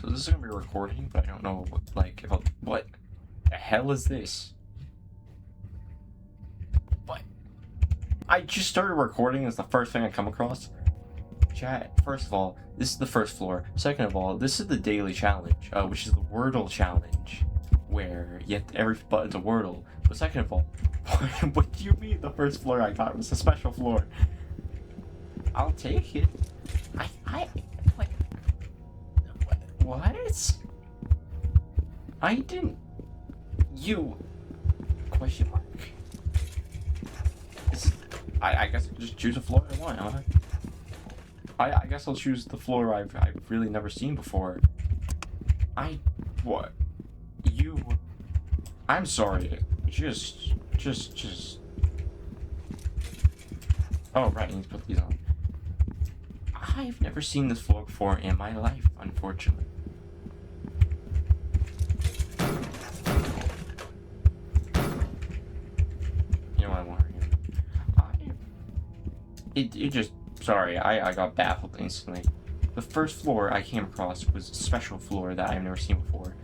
So this is gonna be a recording, but I don't know what the hell is this? What? I just started recording is the first thing I come across. Chat, first of all, this is the first floor. Second of all, this is the daily challenge, which is the Wordle challenge, where you have every button's a Wordle. But second of all, what do you mean the first floor I got was a special floor? I'll take it. What? I didn't. You. Question mark. I guess I'll just choose a floor I want, huh? I guess I'll choose the floor I've really never seen before. What? You. I'm sorry. Just. Oh, right, I need to put these on. I've never seen this floor before in my life, unfortunately. You know what I want here? Sorry, I got baffled instantly. The first floor I came across was a special floor that I've never seen before.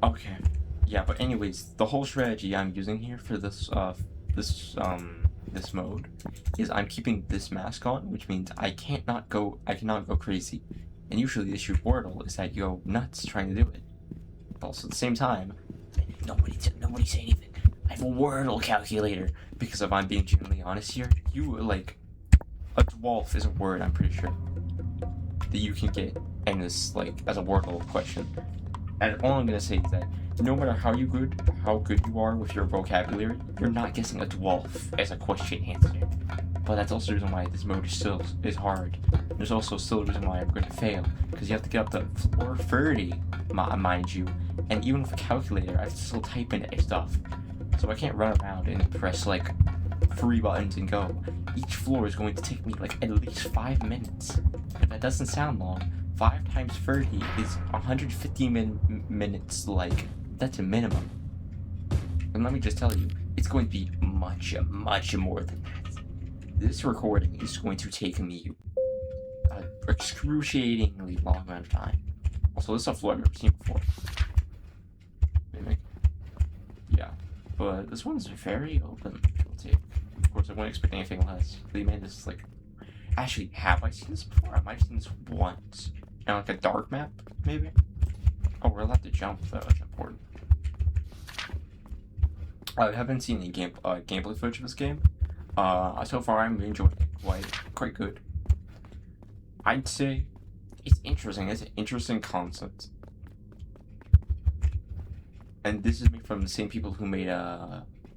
Okay. Yeah, but anyways, the whole strategy I'm using here for this mode is I'm keeping this mask on, which means I cannot go crazy. And usually the issue with Wordle is that you go nuts trying to do it. But also at the same time, nobody say anything. I have a Wordle calculator. Because if I'm being genuinely honest here, a dwarf is a word, I'm pretty sure, that you can get in this, as a Wordle question. And all I'm gonna say is that no matter how good you are with your vocabulary, you're not guessing a dwarf as a question answer. But that's also the reason why this mode is hard. There's also still a reason why I'm going to fail, because you have to get up to floor 30, mind you, and even with a calculator, I have to still type in stuff. So I can't run around and press 3 buttons and go. Each floor is going to take me at least 5 minutes. If that doesn't sound long, 5 times 30 is 150 minutes, that's a minimum. And let me just tell you, it's going to be much more than that. This recording is going to take me an excruciatingly long amount of time. Also, this is a floor I've never seen before. Mimic. Yeah, but this one's very open. Of course, I wouldn't expect anything less. The man is actually, have I seen this before? I might have seen this once. And a dark map, maybe? Oh, we're allowed to jump, though. That's important. I haven't seen any gameplay footage of this game. So far I'm enjoying it quite good. I'd say it's interesting. It's an interesting concept. And this is made from the same people who made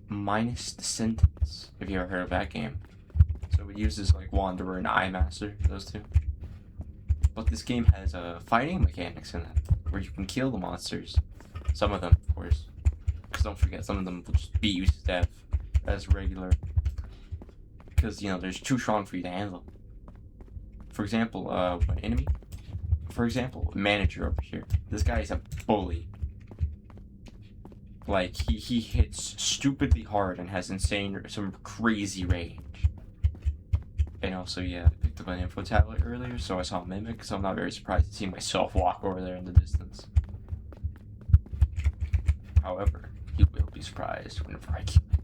Minus the Sentence, if you ever heard of that game. So it uses Wanderer and Eye Master, those two. But this game has fighting mechanics in it, where you can kill the monsters. Some of them, of course. Because don't forget, some of them will just beat you to death as regular. Because, they're too strong for you to handle. For example, an enemy. For example, a manager over here. This guy is a bully. He hits stupidly hard and has some crazy range. And also, yeah, I picked up an info tablet earlier, so I saw a mimic, so I'm not very surprised to see myself walk over there in the distance. However, you will be surprised whenever I kill him.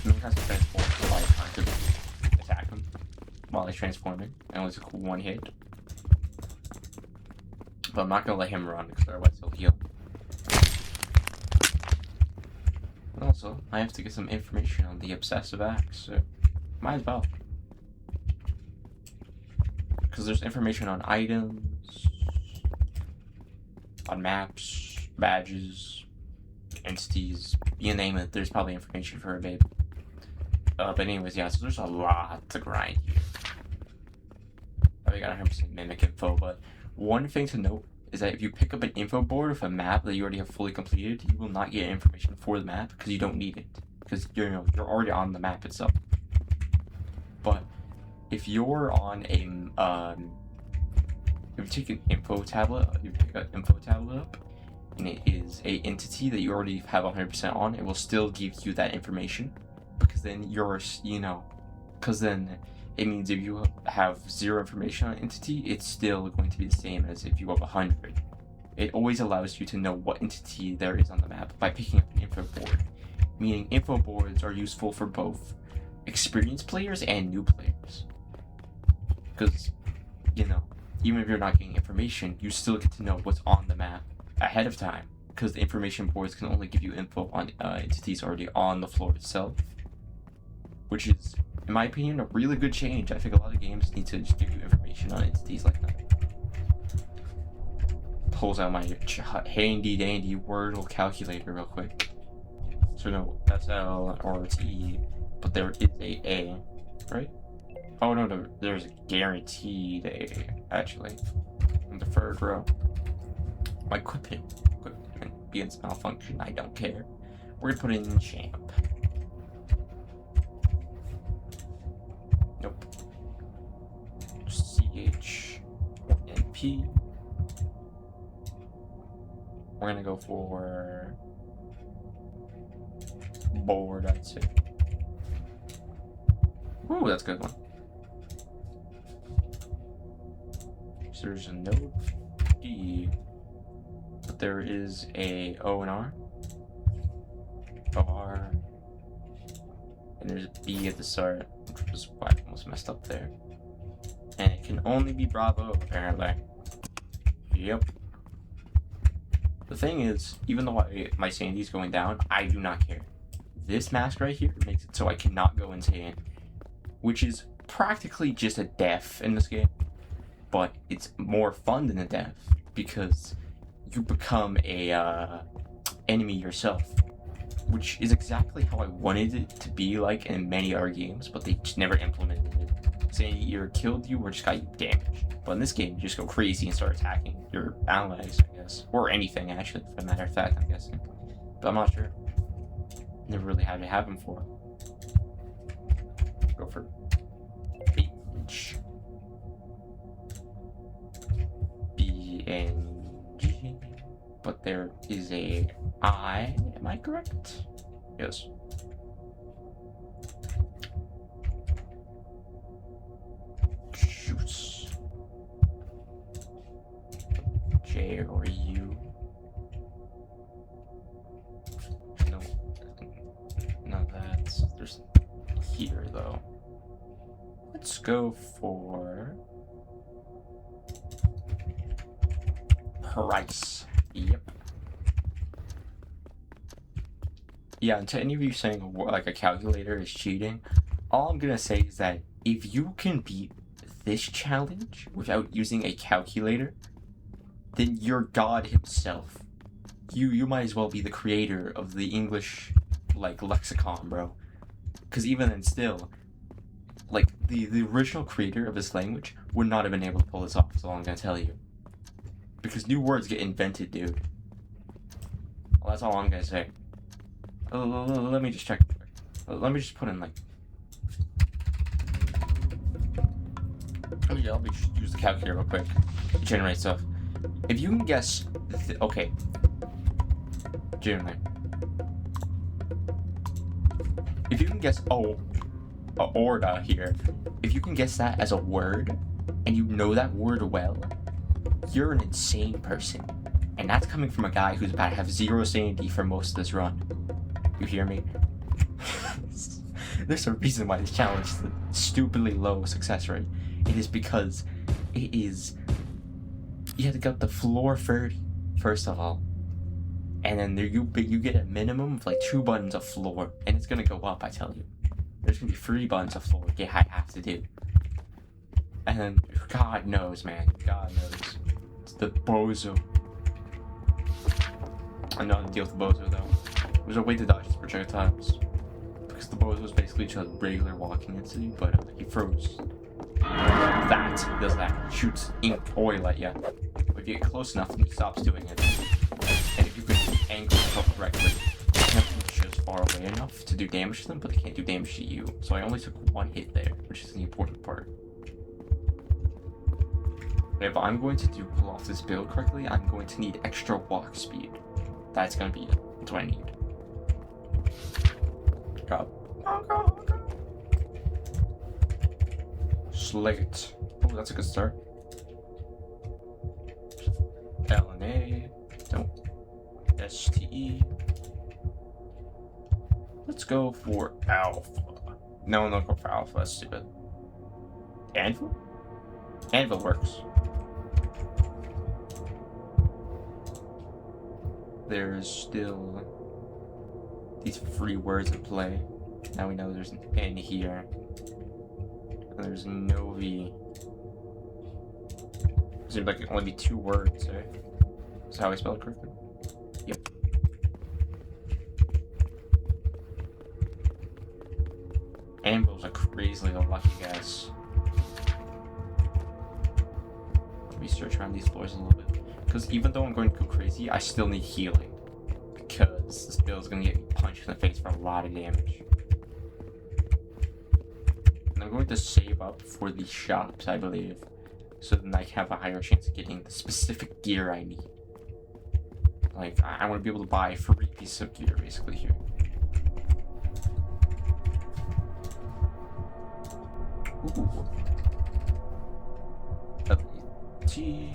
Mimic has to transform, so I trying to attack him while he's transforming. I only took 1 hit. But I'm not gonna let him run, because otherwise he'll heal. And also, I have to get some information on the obsessive acts, so might as well. Because there's information on items, on maps, badges, entities, you name it, there's probably information for a babe. But anyways, yeah, so there's a lot to grind here. I got 100% mimic info, but one thing to note is that if you pick up an info board with a map that you already have fully completed, you will not get information for the map because you don't need it. Because you're already on the map itself. But if you're on a if you take an info tablet, you pick an info tablet up, and it is a entity that you already have 100% on, it will still give you that information, because then because then it means if you have 0 information on an entity, it's still going to be the same as if you have 100. It always allows you to know what entity there is on the map by picking up an info board, meaning info boards are useful for both experienced players and new players. Because, even if you're not getting information, you still get to know what's on the map ahead of time, because the information boards can only give you info on entities already on the floor itself, which is, in my opinion, a really good change. I think a lot of games need to just give you information on entities like that. Pulls out my handy dandy Wordle calculator real quick. So no, that's L or it's E, but there is a, right? Oh no, there's a guaranteed A, actually, in the third row. My equipment begins to malfunction, I don't care. We're gonna put in champ. Nope. CH and P. We're gonna go for board, I'd say. Ooh, that's a good one. So there's a no D, but there is a O and R. R. And there's a B at the start, which was why I almost messed up there. And it can only be Bravo, apparently. Yep. The thing is, even though my sanity's going down, I do not care. This mask right here makes it so I cannot go insane, which is practically just a death in this game, but it's more fun than a death because you become a enemy yourself, which is exactly how I wanted it to be like in many other games, but they just never implemented it. Saying either killed you or just got you damaged. But in this game, you just go crazy and start attacking your allies, I guess. Or anything, actually, for a matter of fact, I'm guessing. But I'm not sure. Never really had it happen before. Go for H. B and G. But there is a I. Am I correct? Yes. Shoots. J or U. No, that's there's here though. Let's go for price. Yep. Yeah, and to any of you saying like a calculator is cheating, all I'm gonna say is that if you can beat this challenge without using a calculator, then you're God himself. You might as well be the creator of the English lexicon, bro. Because even then still, the original creator of this language would not have been able to pull this off, is all I'm gonna tell you. Because new words get invented, dude. Well, that's all I'm gonna say. Let me just check. Let me just put in Let me just use the calculator real quick. Generate stuff. If you can guess, okay. Generate. If you can guess aorta here, if you can guess that as a word, and you know that word well, you're an insane person. And that's coming from a guy who's about to have 0 sanity for most of this run. You hear me? There's a reason why this challenge is a stupidly low success rate. It is because you have to get the floor 30, first of all. And then you get a minimum of 2 buttons of floor. And it's gonna go up, I tell you. There's gonna be 3 buttons of floor you have to do. And then, God knows, man. God knows. It's the bozo. I know how to deal with the bozo, though. There's a way to dodge his projectiles. Because the bozo is basically just a regular walking entity, but he throws that. He does that. He shoots ink oil at you. But if you get close enough, then he stops doing it. And if you can angle yourself correctly, you can reach just far away enough to do damage to them, but they can't do damage to you. So I only took 1 hit there, which is the important part. If I'm going to pull off this build correctly, I'm going to need extra walk speed. That's gonna be it. That's what I need. Drop. Slate. Oh, that's a good start. L and A. No. STE. Let's go for Alpha. No, go for Alpha. That's stupid. Anvil? Anvil works. There's still these free words in play. Now we know there's an N here. And there's no V. Seems like it can only be 2 words, right? Is that how I spell it correctly? Yep. Anvil's a crazily lucky guess. Let me search around these floors a little bit. Because even though I'm going to go crazy, I still need healing. Because this build is going to get me punched in the face for a lot of damage. And I'm going to save up for the shops, I believe. So then I have a higher chance of getting the specific gear I need. Like, I want to be able to buy 3 pieces of gear, basically, here. Ooh. T.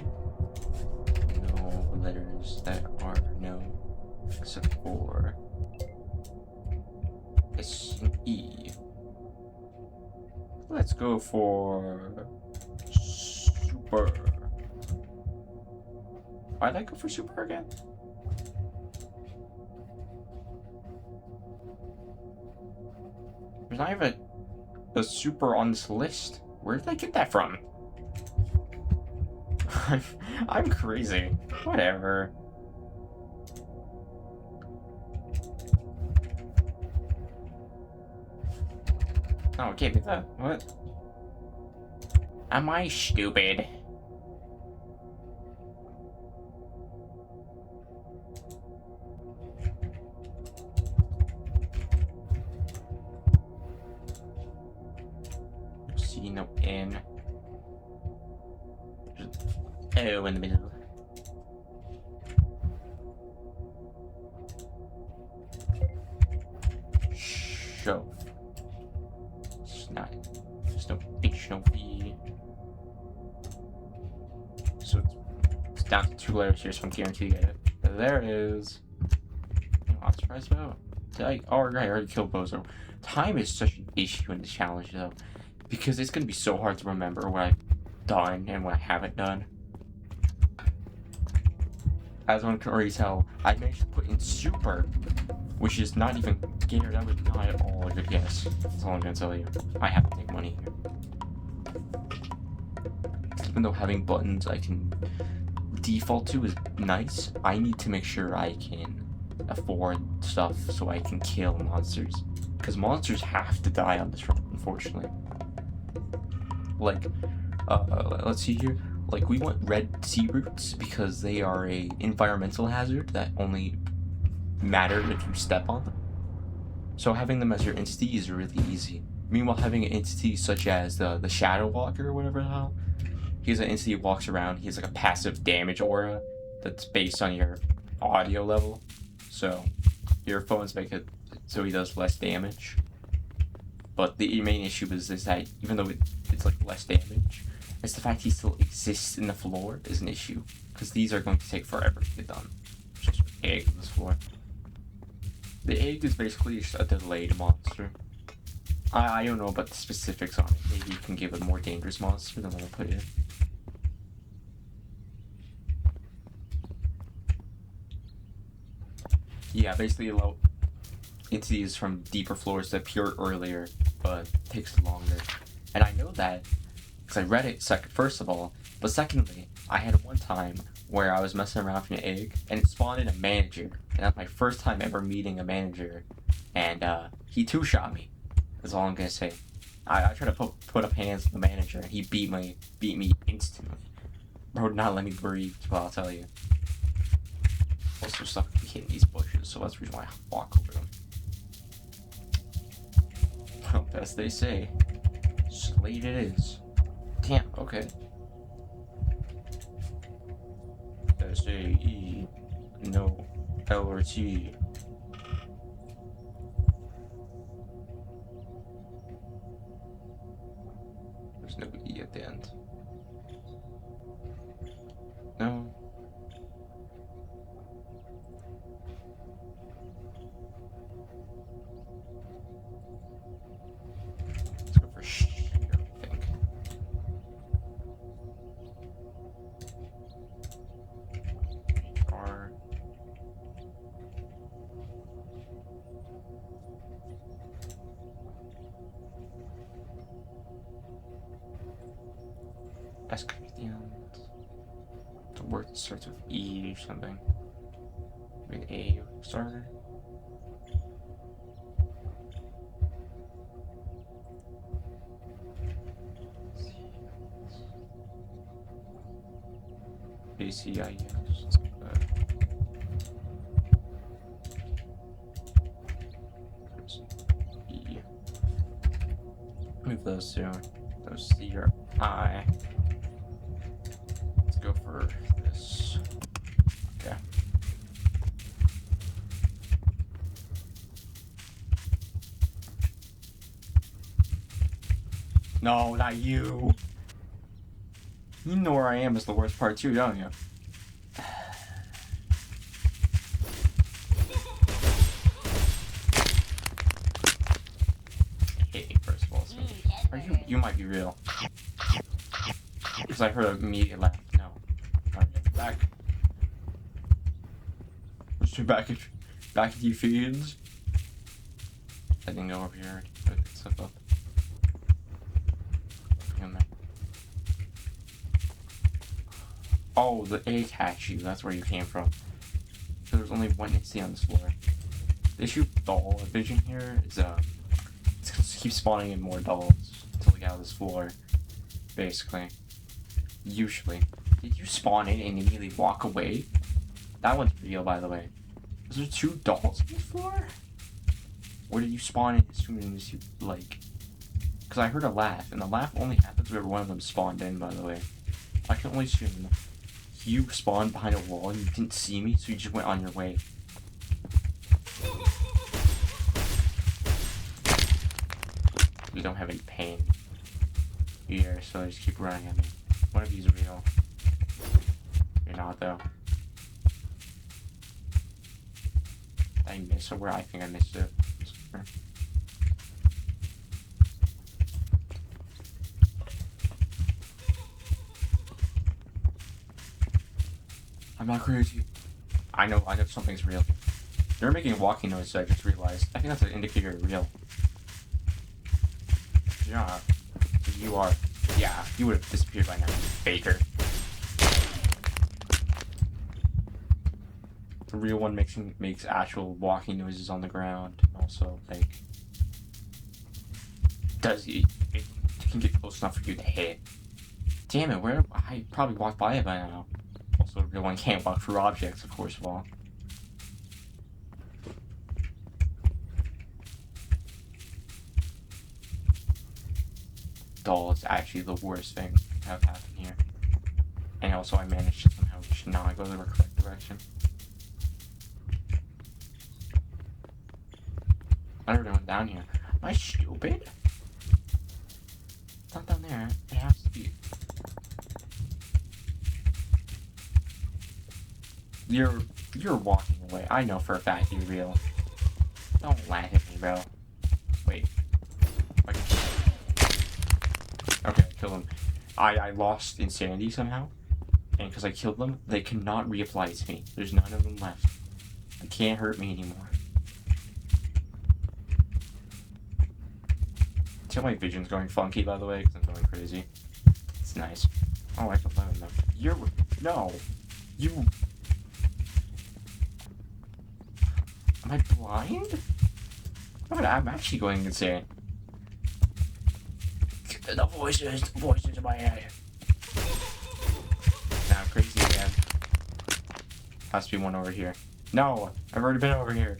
No letters that are no, except for S and E. Let's go for super. Why'd I go for super again? There's not even a super on this list. Where did I get that from? I'm crazy. Whatever. Oh, it gave me that. What? Am I stupid? See, no N. O in the middle. Show. It's not. There's no H, no V. So it's down to 2 letters here, so I'm guaranteed to get it. There it is. I'm not surprised about. Oh, right, I already killed Bozo. Time is such an issue in this challenge, though, because it's gonna be so hard to remember what I've done and what I haven't done. As one can already tell, I managed to put in super, which is not even gear. That was not at all a good guess. That's all I'm gonna tell you. I have to make money here. Even though having buttons I can default to is nice, I need to make sure I can afford stuff so I can kill monsters. Because monsters have to die on this run, unfortunately. Like, let's see here. Like, we want red sea roots because they are a environmental hazard that only matter if you step on them. So having them as your entity is really easy. Meanwhile, having an entity such as the Shadow Walker or whatever the hell, he's an entity that walks around. He has like a passive damage aura that's based on your audio level. So your phones make it so he does less damage. But the main issue is that even though it's like less damage, it's the fact he still exists in the floor is an issue. Because these are going to take forever to get done. Just egg on this floor. The egg is basically just a delayed monster. I don't know about the specifics on it. Maybe you can give it a more dangerous monster than what I put in. Yeah, basically allow entities from deeper floors that appear earlier, but it takes longer. And I know that because I read it first of all, but secondly, I had one time where I was messing around with an egg and it spawned in a manager, and that's my first time ever meeting a manager, and he two-shot me. That's all I'm gonna say. I tried to put up hands with the manager and he beat me instantly. Bro did not let me breathe, well, I'll tell you. Also stuck hitting these bushes, so that's the reason why I walk over them. Well, as they say, slate it is. Damn, okay. S, A, E. No. L or T. There's no E at the end. No. Let's go for sheer, I think. R. S could be the end. The word that starts with E or something. Maybe A starter. A, C, I, S. E. Move those two. Those C or I. Let's go for this. Okay. No, not you. You know where I am is the worst part too, don't you? Hey, first of all, are you might be real. Because I heard a immediate laugh. No. Alright, back. Let's do back at you feeds. I didn't go over here. Put stuff up. Oh, the A attached you. That's where you came from. So there's only one AC on this floor. The issue with doll vision here is it's gonna keep spawning in more dolls until we get out of this floor. Basically. Usually. Did you spawn in and immediately walk away? That one's real, by the way. Is there 2 dolls on this floor? Or did you spawn in as soon as you, like... Because I heard a laugh, and the laugh only happens whenever one of them spawned in, by the way. I can only assume you spawned behind a wall and you didn't see me, so you just went on your way. We don't have any pain here, so I just keep running at me. One of these real. You're not, though. I missed it where I think I missed it. I'm not crazy. I know something's real. They're making a walking noise, so I just realized. I think that's an indicator of real. Yeah. You are. Yeah, you would have disappeared by now, you faker. The real one makes actual walking noises on the ground. Also, like, it can get close enough for you to hit. Damn it, where I probably walked by it by now. Also, the real one can't walk through objects, of course, of all. Doll is actually the worst thing to have happened here. And also, I managed to somehow just not go the correct direction. I never went down here. Am I stupid? It's not down there. It has to be. You're walking away. I know for a fact you're real. Don't laugh at me, bro. Wait. Okay, I killed him. I lost insanity somehow. And because I killed them, they cannot reapply to me. There's none of them left. They can't hurt me anymore. See how my vision's going funky, by the way, because I'm going crazy. It's nice. Oh, I can play with them. No. You... Am I blind? I'm actually going insane. The voices in my head. Now I'm crazy again. Has to be one over here. No, I've already been over here.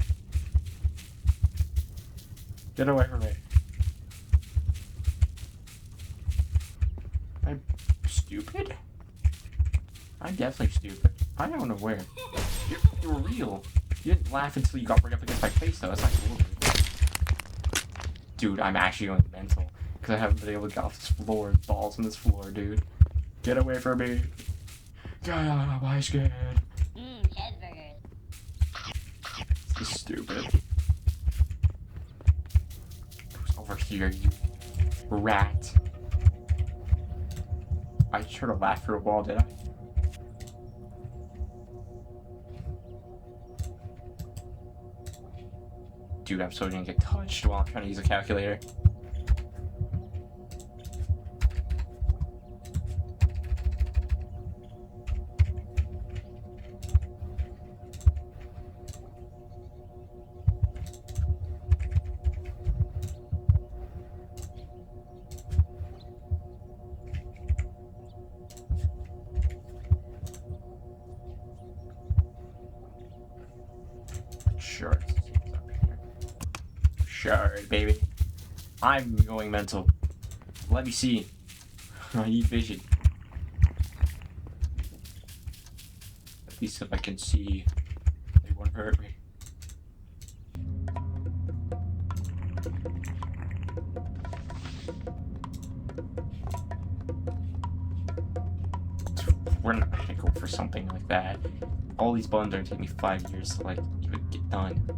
Get away from me. I'm stupid? I'm definitely stupid. I don't know where. You were real. You didn't laugh until you got right up against my face, though. That's not cool. Dude, I'm actually going mental. Because I haven't been able to get off this floor. Balls on this floor, dude. Get away from me. Get out of my skin. Cheeseburgers. This is stupid. Who's over here, you rat? I should have laughed through a wall, did I? Dude, I'm so gonna get touched while I'm trying to use a calculator. Sure. Sure, baby. I'm going mental. Let me see. I need vision. At least if I can see, they won't hurt me. We're not gonna go for something like that. All these buttons are gonna take me 5 years to like even get done.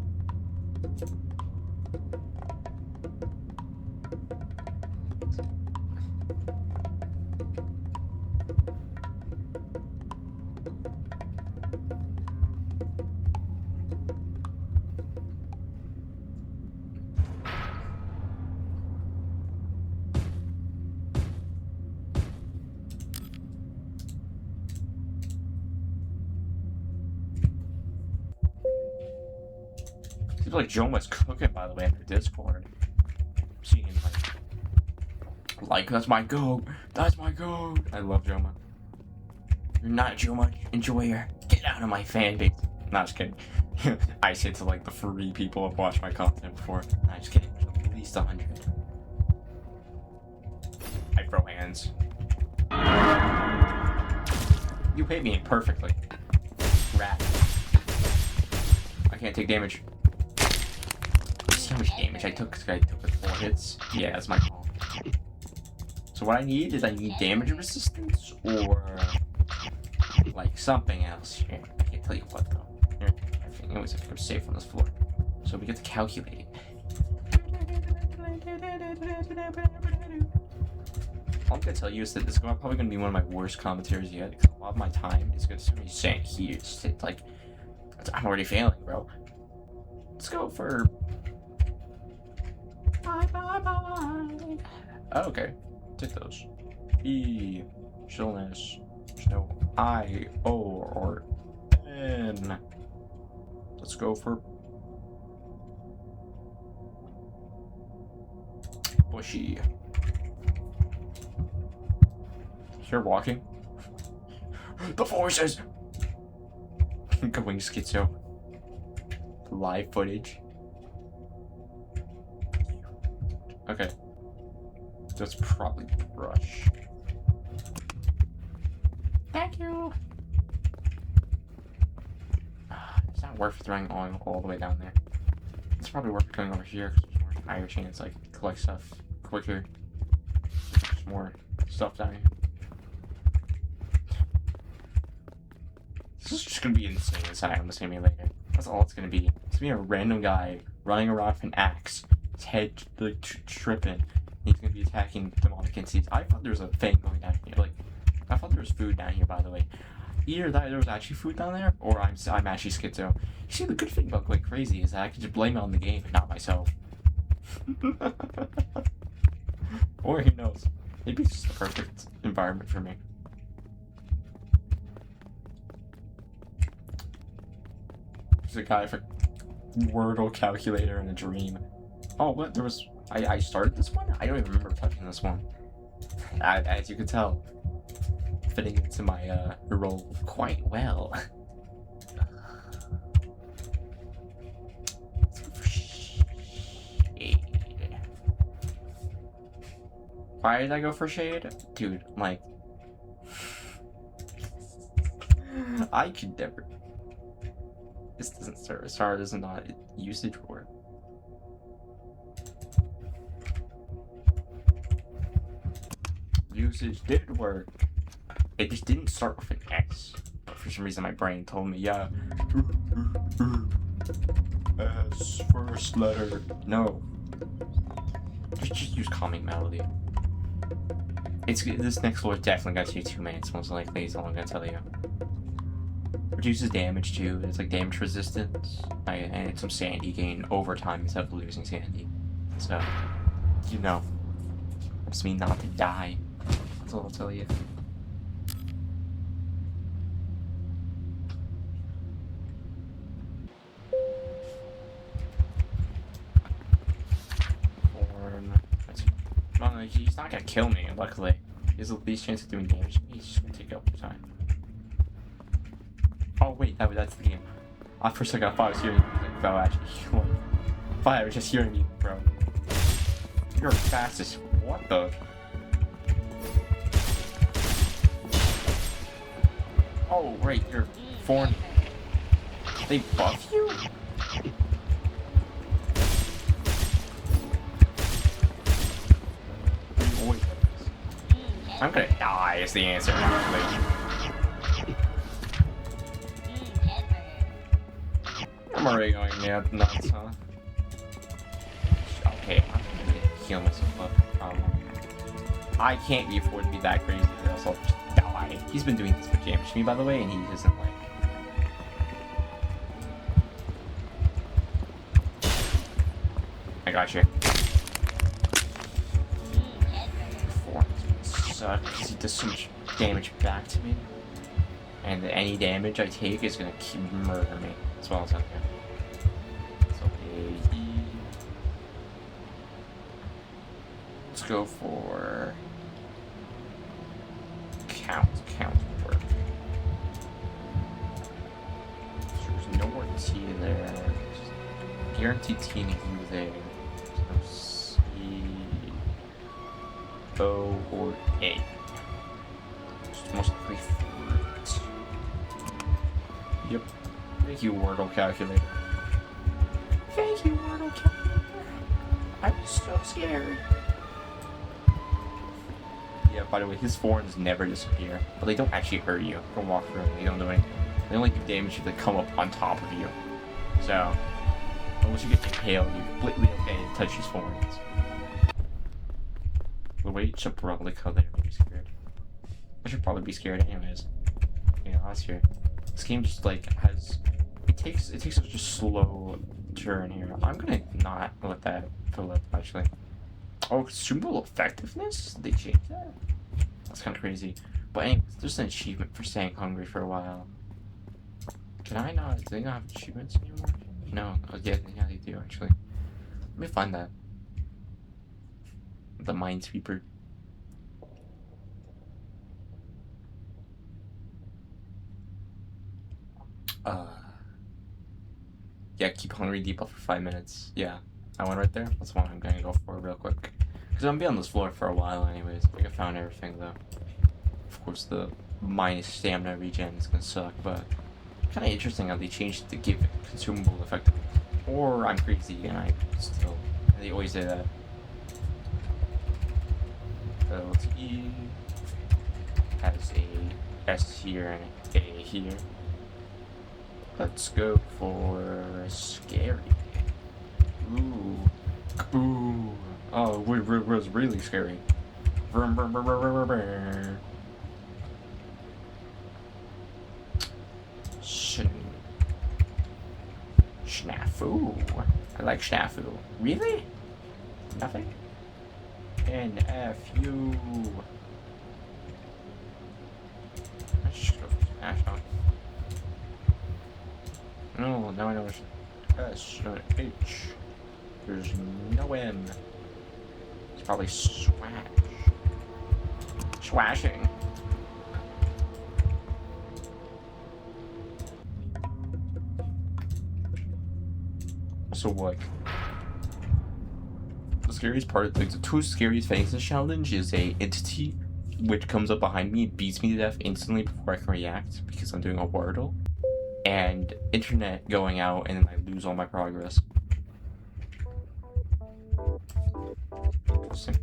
Seems like Joma's cooking, by the way, in her Discord. I'm seeing him like, that's my goat. That's my goat. I love Joma. You're not Joma enjoyer. Get out of my fan base. Not just kidding. I say to like the 3 people who've watched my content before. Not just kidding. At least 100. I throw hands. You hit me perfectly. Rat. I can't take damage. See how much damage I took because I took like 4 hits? Yeah, that's my call. So what I need is damage resistance or like something else. Here, I can't tell you what though. Here, anyways, I think I'm safe on this floor. So we get to calculate. All I'm gonna tell you is that this is probably gonna be one of my worst commentaries yet because a lot of my time is gonna be saying here. Like, I'm already failing, bro. Let's go for. Bye bye bye. Oh, okay. Take those. E. Chillness. There's no I, O, or N. Let's go for. Bushy. You're walking. The forces! Going schizo. Live footage. Okay. That's probably brush. Thank you! It's not worth throwing all the way down there. It's probably worth going over here because there's more higher chance I can collect stuff quicker. There's more stuff down here. This is just gonna be insane inside on the simulator. That's all it's gonna be. It's gonna be a random guy running around with an axe, his head like tripping. He's gonna be attacking demonic entities. I thought there was a thing going down here. Like, I thought there was food down here. By the way, either that there was actually food down there, or I'm actually schizo. You see, the good thing about going crazy is that I can just blame it on the game and not myself. Or who knows? Maybe it's just the perfect environment for me. There's a guy for Wordle calculator in a dream. Oh, what? There was. I started this one? I don't even remember touching this one. As you can tell, fitting into my role quite well. Let's go for shade. Why did I go for shade? Dude, like... I could never. This doesn't start. Star is not usage word. Usage did work. It just didn't start with an S. But for some reason, my brain told me, yeah. S first letter. No. Just use calming melody. This next floor is definitely gonna take 2 minutes, most likely. Is all I'm gonna tell you. Reduces damage too. It's like damage resistance, and it's some sanity gain over time instead of losing sanity. So, you know, helps me not to die. That's all I'll tell you. No, he's not gonna kill me, luckily. He has the least chance of doing damage. He's just gonna take up time. Oh wait, that's the game. For a second I thought I was hearing music, though actually. I thought I was just hearing you, bro. You're fast as what the? Oh right, you're foreign. They buff you? I'm gonna die is the answer, actually. I'm already going nuts, huh? Okay, I'm gonna heal myself up. I can't be afford to be that crazy or else I'll just die. He's been doing this for damage to me, by the way, and he isn't like... I got you. Because he does so much damage back to me, and any damage I take is gonna keep murder me as well as I can. So let's go for count work. So there's no more T there. There's guaranteed T and U there. There's no C. O or A. It's most likely fruit. Yep. Thank you, Wordle calculator. Thank you, Wordle calculator. I'm so scared. Yeah, by the way, his forms never disappear, but they don't actually hurt you. Don't walk through them. They don't do anything. They only do damage if they come up on top of you. So, unless you get impaled, you're completely okay to touch his forms. The way should probably cut there made me scared. I should probably be scared anyways. Yeah, last year. This game just like has it takes such a slow turn here. I'm gonna not let that fill up actually. Oh, consumable effectiveness? They changed that? That's kinda crazy. But anyways, there's an achievement for staying hungry for a while. Can I not? Do they not have achievements anymore? No. Oh, yeah, they do actually. Let me find that. The Minesweeper. Yeah, keep hungry debuff for 5 minutes. Yeah, that one right there. That's one I'm gonna go for real quick. Because I'm gonna be on this floor for a while anyways. I think I found everything though. Of course, the minus stamina regen is gonna suck, but kind of interesting how they changed it to give it consumable effectiveness. Or I'm crazy and I still. They always say that. E has a S here and a here. Let's go for scary. Ooh. Ooh. Oh, it was really scary. Snafu. I like snafu. Really? Nothing? NFU. Let's just go for smash on. No, now I know it's S, not H. There's no M. It's probably swash. Swashing. So what? The scariest part, like the two scariest things in this challenge is a entity which comes up behind me, beats me to death instantly before I can react because I'm doing a Wordle, and internet going out, and then I lose all my progress. Interesting.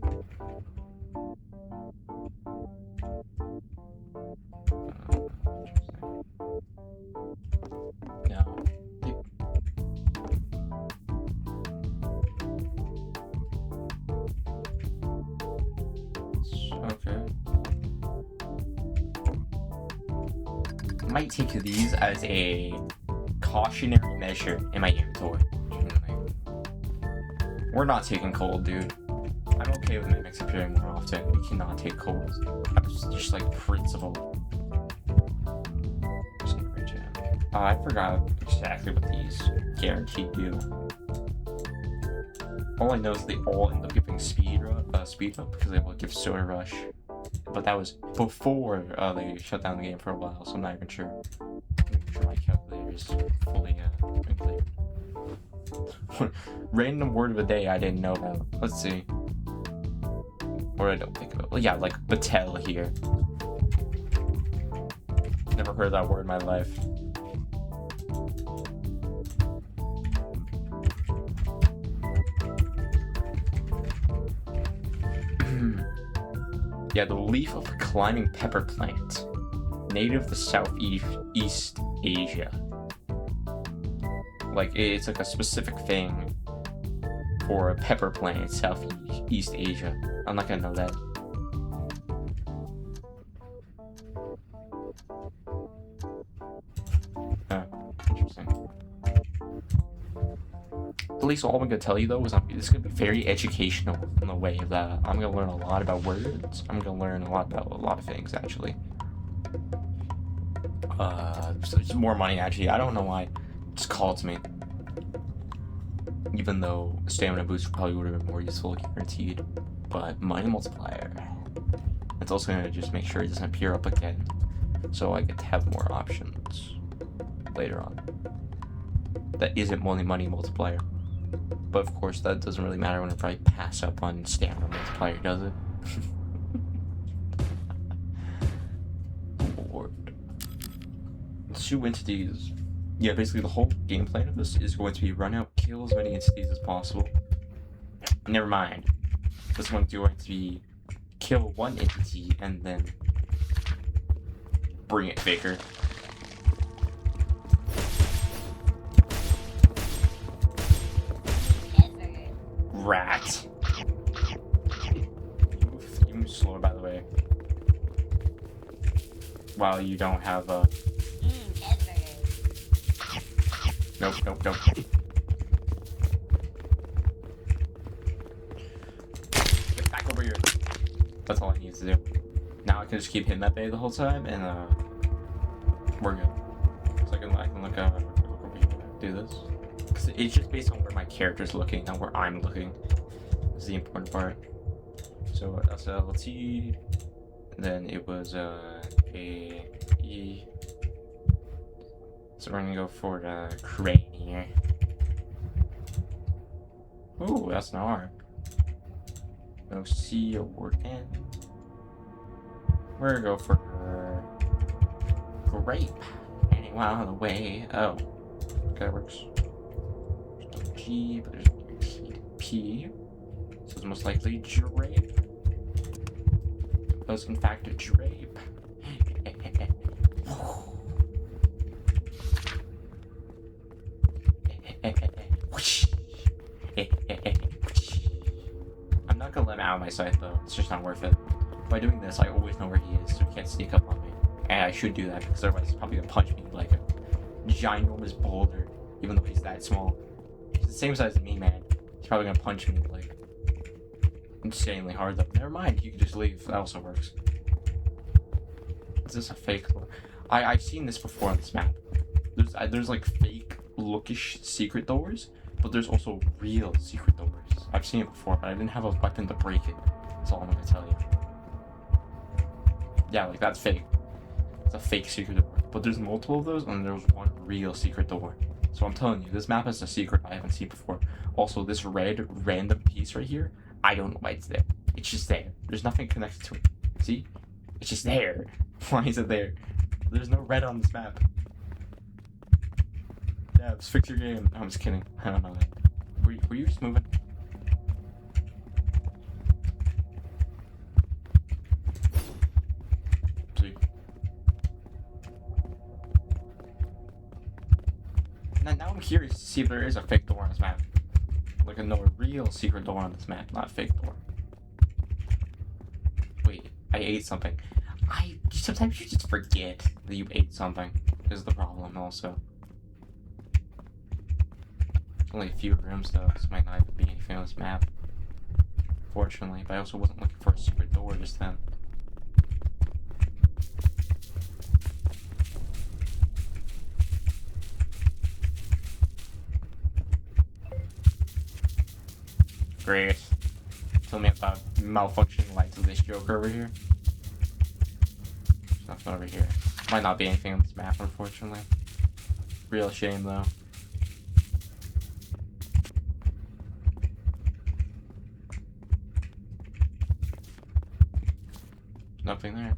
Now, okay. I might take these as a cautionary measure in my inventory. We're not taking cold, dude. I'm okay with mimics appearing more often. We cannot take cold. Just like principle. I forgot exactly what these guaranteed do. All I know is they all end up giving speed up because they will give Soda Rush. But that was before they shut down the game for a while, so I'm not even sure. I'm sure my calculator is fully clear. Random word of the day I didn't know about. Let's see. Or I don't think of it. Well, yeah, like Batel here. Never heard that word in my life. Yeah, the leaf of a climbing pepper plant, native to Southeast Asia. Like, it's like a specific thing for a pepper plant in Southeast Asia. I'm not gonna know that. Interesting. At least all I'm gonna tell you though is this is gonna be very educational in the way that I'm gonna learn a lot about words. I'm gonna learn a lot about a lot of things actually. So it's more money actually. I don't know why. Just called to me. Even though stamina boost probably would have been more useful, guaranteed. But money multiplier. It's also gonna just make sure it doesn't appear up again, so I get to have more options later on. That isn't money multiplier. But of course, that doesn't really matter whenever I pass up on stamina multiplier, does it? Lord. Let's do entities. Yeah, basically the whole game plan of this is going to be run out, kill as many entities as possible. Never mind. This one's going to be kill one entity and then bring it bigger. Rat. You move slower, by the way. Wow, you don't have a. Nope. Get back over here. That's all I need to do. Now I can just keep hitting that bay the whole time, and we're good. So I can look over here. Do this. Cause it's just based on where my character's looking, not where I'm looking. This is the important part. So that's LT. Then it was A E. So we're gonna go for the crane here. Ooh, that's an R. No C or word N. We're gonna go for grape. Getting out of the way. Oh, okay, that works. There's no G, but there's no P. So it's most likely drape. It was in fact a drape. I'm not gonna let him out of my sight though, it's just not worth it. By doing this, I always know where he is, so he can't sneak up on me. And I should do that, because otherwise he's probably gonna punch me like a ginormous boulder, even though he's that small. He's the same size as me, man. He's probably gonna punch me like insanely hard though. Never mind, you can just leave, that also works. Is this a fake door? I've seen this before on this map. There's like fake lookish secret doors, but there's also real secret doors. I've seen it before, but I didn't have a weapon to break it. That's all I'm gonna tell you. Yeah, like that's fake. It's a fake secret door. But there's multiple of those, and there's one real secret door. So I'm telling you, this map is a secret I haven't seen before. Also, this red random piece right here, I don't know why it's there. It's just there. There's nothing connected to it. See? It's just there. Why is it there? There's no red on this map. Yeah, just fix your game. No, I'm just kidding. I don't know. Were you just moving? Sweet. Now I'm curious to see if there is a fake door on this map. Like a real secret door on this map, not a fake door. Wait, I ate something. Sometimes you just forget that you ate something. Is the problem also. Only a few rooms though, so might not even be anything on this map. Fortunately, but I also wasn't looking for a secret door just then. Great. Tell me about malfunctioning lights of this joker over here. There's nothing over here. Might not be anything on this map, unfortunately. Real shame though. Nothing there.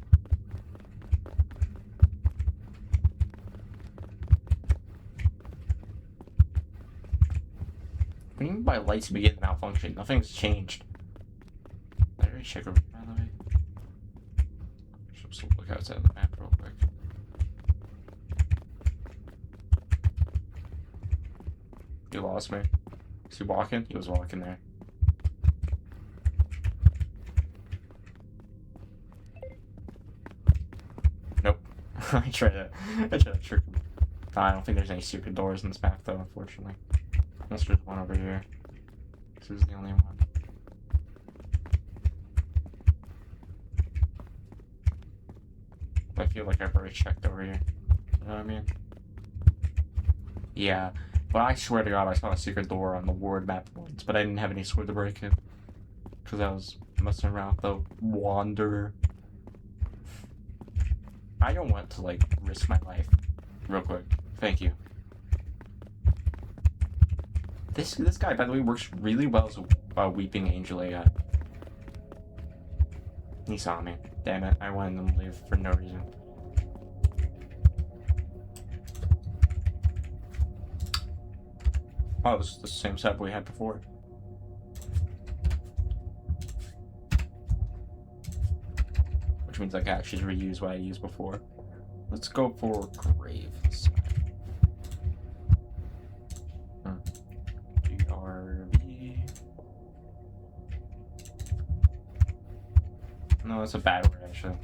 What do you mean by lights begin to malfunction? Nothing's changed. Did I already check over here, by the way? Just look outside the map real quick. You lost me. Is he walking? He was walking there. Nope. I tried to trick him. I don't think there's any secret doors in this map though, unfortunately. Unless there's one over here. This is the only one. I feel like I've already checked over here. You know what I mean? Yeah. But I swear to God, I saw a secret door on the ward map once, but I didn't have any sword to break it. Because I was messing around with the Wanderer. I don't want to, like, risk my life. Real quick. Thank you. This guy, by the way, works really well as a Weeping Angel AI. He saw me. Damn it, I wanted him to leave for no reason. Oh, this is the same setup we had before. Which means I can actually reuse what I used before. Let's go for Grave. GRV. No, that's a bad word actually.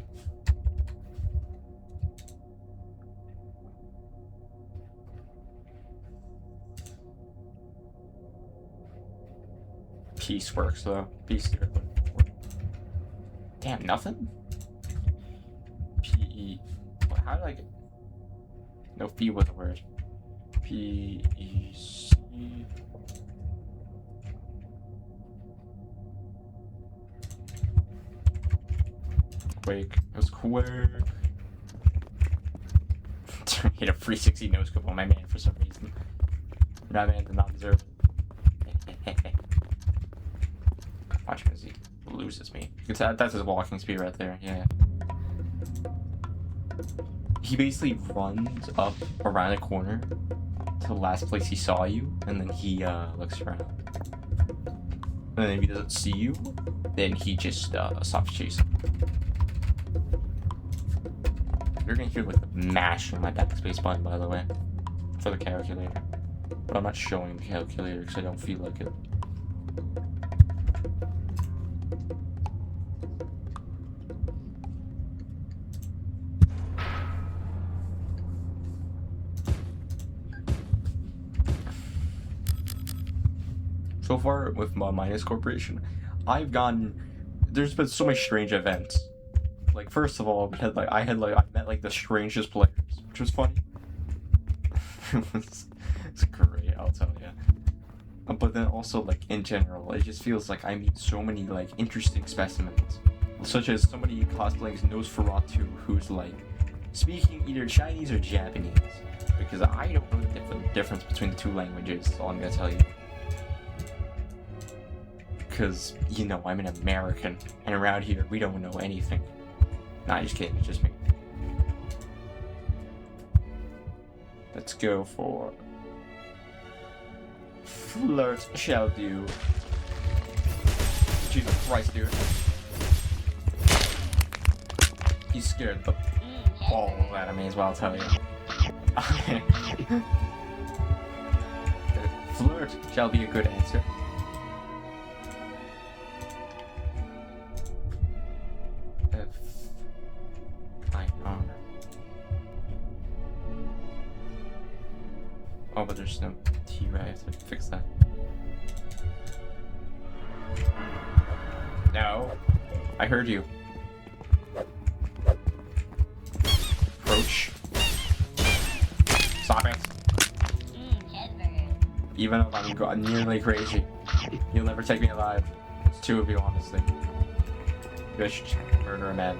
Peace works though. Peace here. Damn, nothing? P-E. How did I get. No, fee was a word. P-E-C. Quake. It was Quake. Hit a 360 no scope on my man for some reason. That man did not deserve it. Watch as he loses me. That's his walking speed right there, yeah. He basically runs up around a corner to the last place he saw you, and then he looks around. And then if he doesn't see you, then he just stops chasing. You're gonna hear like mashing my backspace button, by the way, for the calculator. But I'm not showing the calculator because I don't feel like it. So far with my Minus Corporation, there's been so many strange events. Like, first of all, I met like the strangest players, which was funny. It's great, I'll tell you. But then also, like, in general, it just feels like I meet so many like interesting specimens, such as somebody cosplaying as Nosferatu who's like speaking either Chinese or Japanese, because I don't know the difference between the two languages. That's all I'm gonna tell you. Because, you know, I'm an American, and around here, we don't know anything. Nah, just kidding. It's just me. Let's go for flirt shall do. Jesus Christ, dude. He's scared the balls out of me as well, I'll tell you. Flirt shall be a good answer. Oh, but there's no T, right? I have to fix that. No. I heard you. Approach. Stop it. Cheeseburger. Even if I'm nearly crazy, you'll never take me alive. It's two of you, honestly. You guys should murder a man.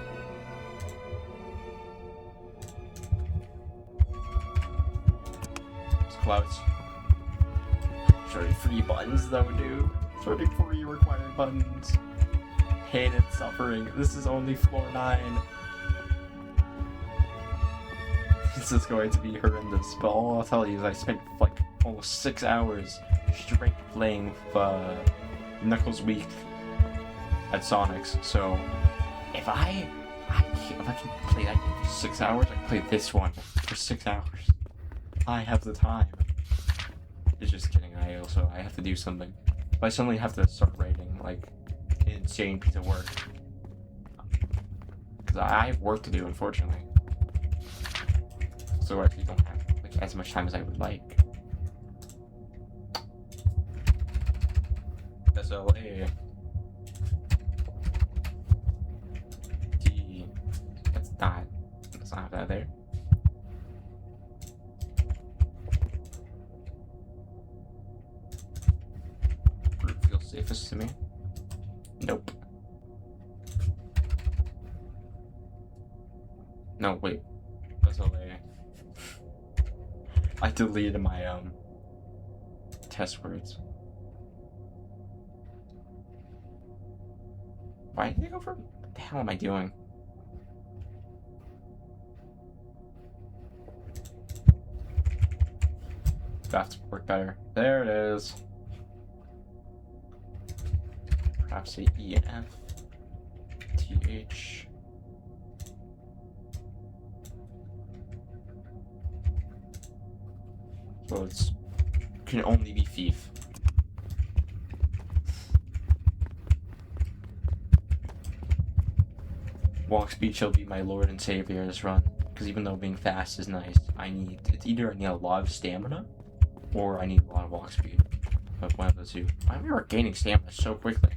It's close. 33 buttons though, dude. 33 required buttons. Hated suffering. This is only floor 9. This is going to be horrendous, but all I'll tell you is I spent like almost 6 hours straight playing Knuckles Week at Sonic's. So if I can play that game for 6 hours, I can play this one for 6 hours. I have the time. It's just kidding. I have to do something. But I suddenly have to start writing like an insane piece of work because I have work to do, unfortunately. So I actually don't have like as much time as I would like. SLA D. Let's not have that there. Group feels safest to me. Nope. No, wait. SLA. I deleted my test words. Why did they go for? What the hell am I doing? That to work better. There it is. Perhaps a E and F. TH. So it's can only be thief. Walk speed shall be my lord and savior this run. Because even though being fast is nice, it's either I need a lot of stamina or I need a lot of walk speed. But one of the two. Why am I regaining stamina so quickly?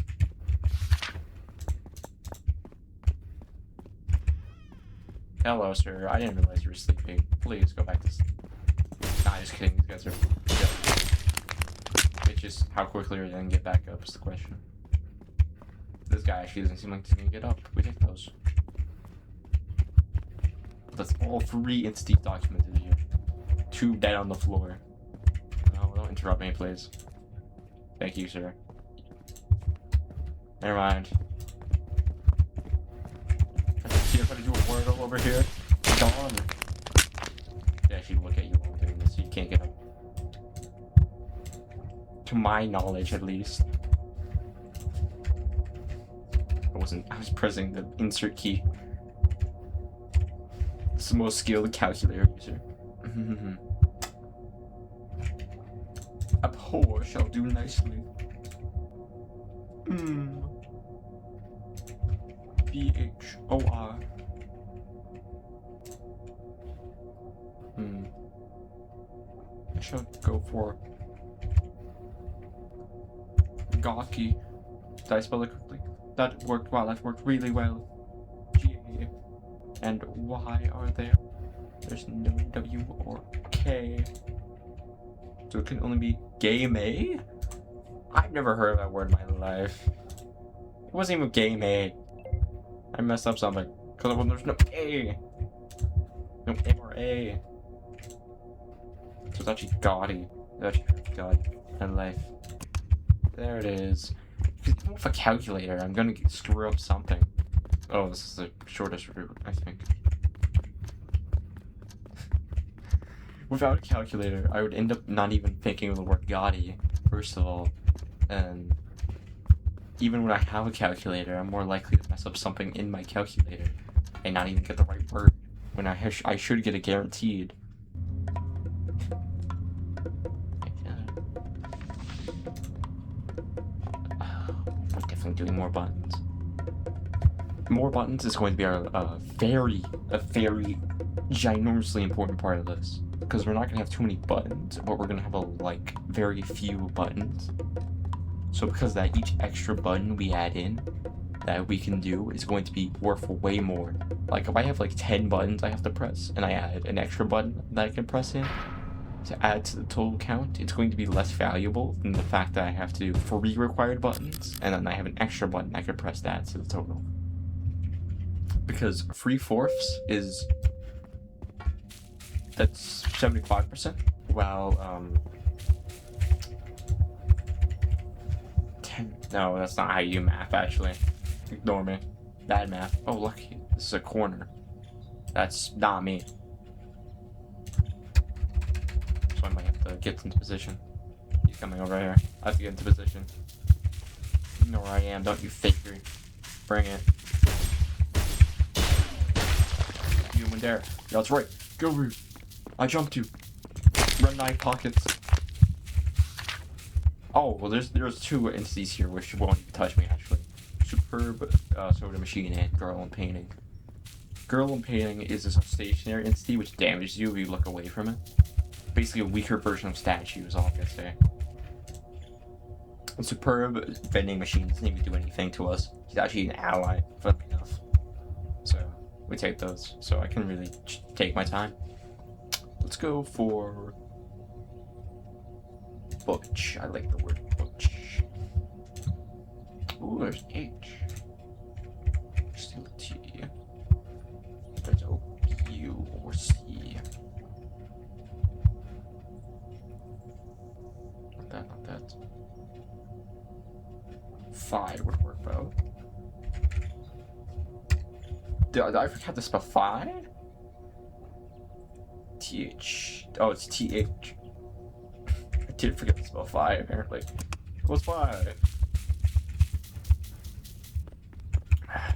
Hello, sir. I didn't realize you were sleeping. Please go back to sleep. Nah, just kidding. These guys are good. It's just how quickly are they gonna get back up is the question. This guy actually doesn't seem like he's gonna get up. We take those. That's all 3 instances documented here. 2 dead on the floor. No, don't interrupt me, please. Thank you, sir. Never mind. See if I do a Wordle over here. Come on. Yeah, she look at you while I'm doing this. You can't get up. To my knowledge, at least. I was pressing the insert key. It's the most skilled calculator user. A whore shall do nicely. BHOR. I shall go for Gawky. Did I spell it correctly? That worked well. That worked really well. G and Y are there. There's no W or K. So it can only be game A? I've never heard of that word in my life. It wasn't even game A. I messed up something. Because there's no A. No M or A. So it's actually gaudy. It's actually gaudy in life. There it is. If it's a calculator, I'm gonna screw up something. Oh, this is the shortest route, I think. Without a calculator, I would end up not even thinking of the word Gotti, first of all. And even when I have a calculator, I'm more likely to mess up something in my calculator and not even get the right word when I should get it guaranteed. We're definitely doing more buttons. More buttons is going to be a very ginormously important part of this, because we're not going to have too many buttons, but we're going to have very few buttons. So because of that, each extra button we add in that we can do is going to be worth way more. Like if I have 10 buttons I have to press, and I add an extra button that I can press in to add to the total count, it's going to be less valuable than the fact that I have to do 3 required buttons, and then I have an extra button I could press to add to the total. Because 3/4 is... that's 75%. While, 10... No, that's not how you do math, actually. Ignore me. Bad math. Oh, look, this is a corner. That's not me. So I might have to get into position. He's coming over here. I have to get into position. You know where I am, don't you fakery. Bring it. You in there. Yeah, that's right. Go over. I jumped you. Run 9 pockets. Oh, well, there's 2 entities here which won't even touch me, actually. Superb soda machine and girl in painting. Girl in painting is a stationary entity which damages you if you look away from it. Basically a weaker version of statue is all I'm gonna say. A superb vending machine doesn't even do anything to us. He's actually an ally, funnily enough. So we take those, so I can really take my time. Let's go for butch. I like the word butch. Ooh, there's H. Still a T. There's O, U, or C. Not that. 5 would work though. Did I forget to spell 5? TH. Oh, it's TH. I did forget to spell 5, apparently. What's 5? I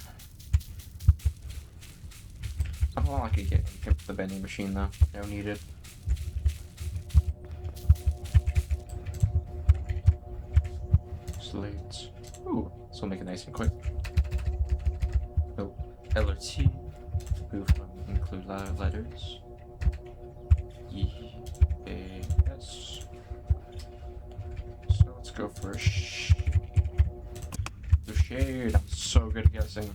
don't know, I could get him for the vending machine though. No needed. Slates. Ooh, so make it nice and quick. Oh, L or T. Move include letters. E, A, S. So let's go for a shade. The shade. I'm so good at guessing.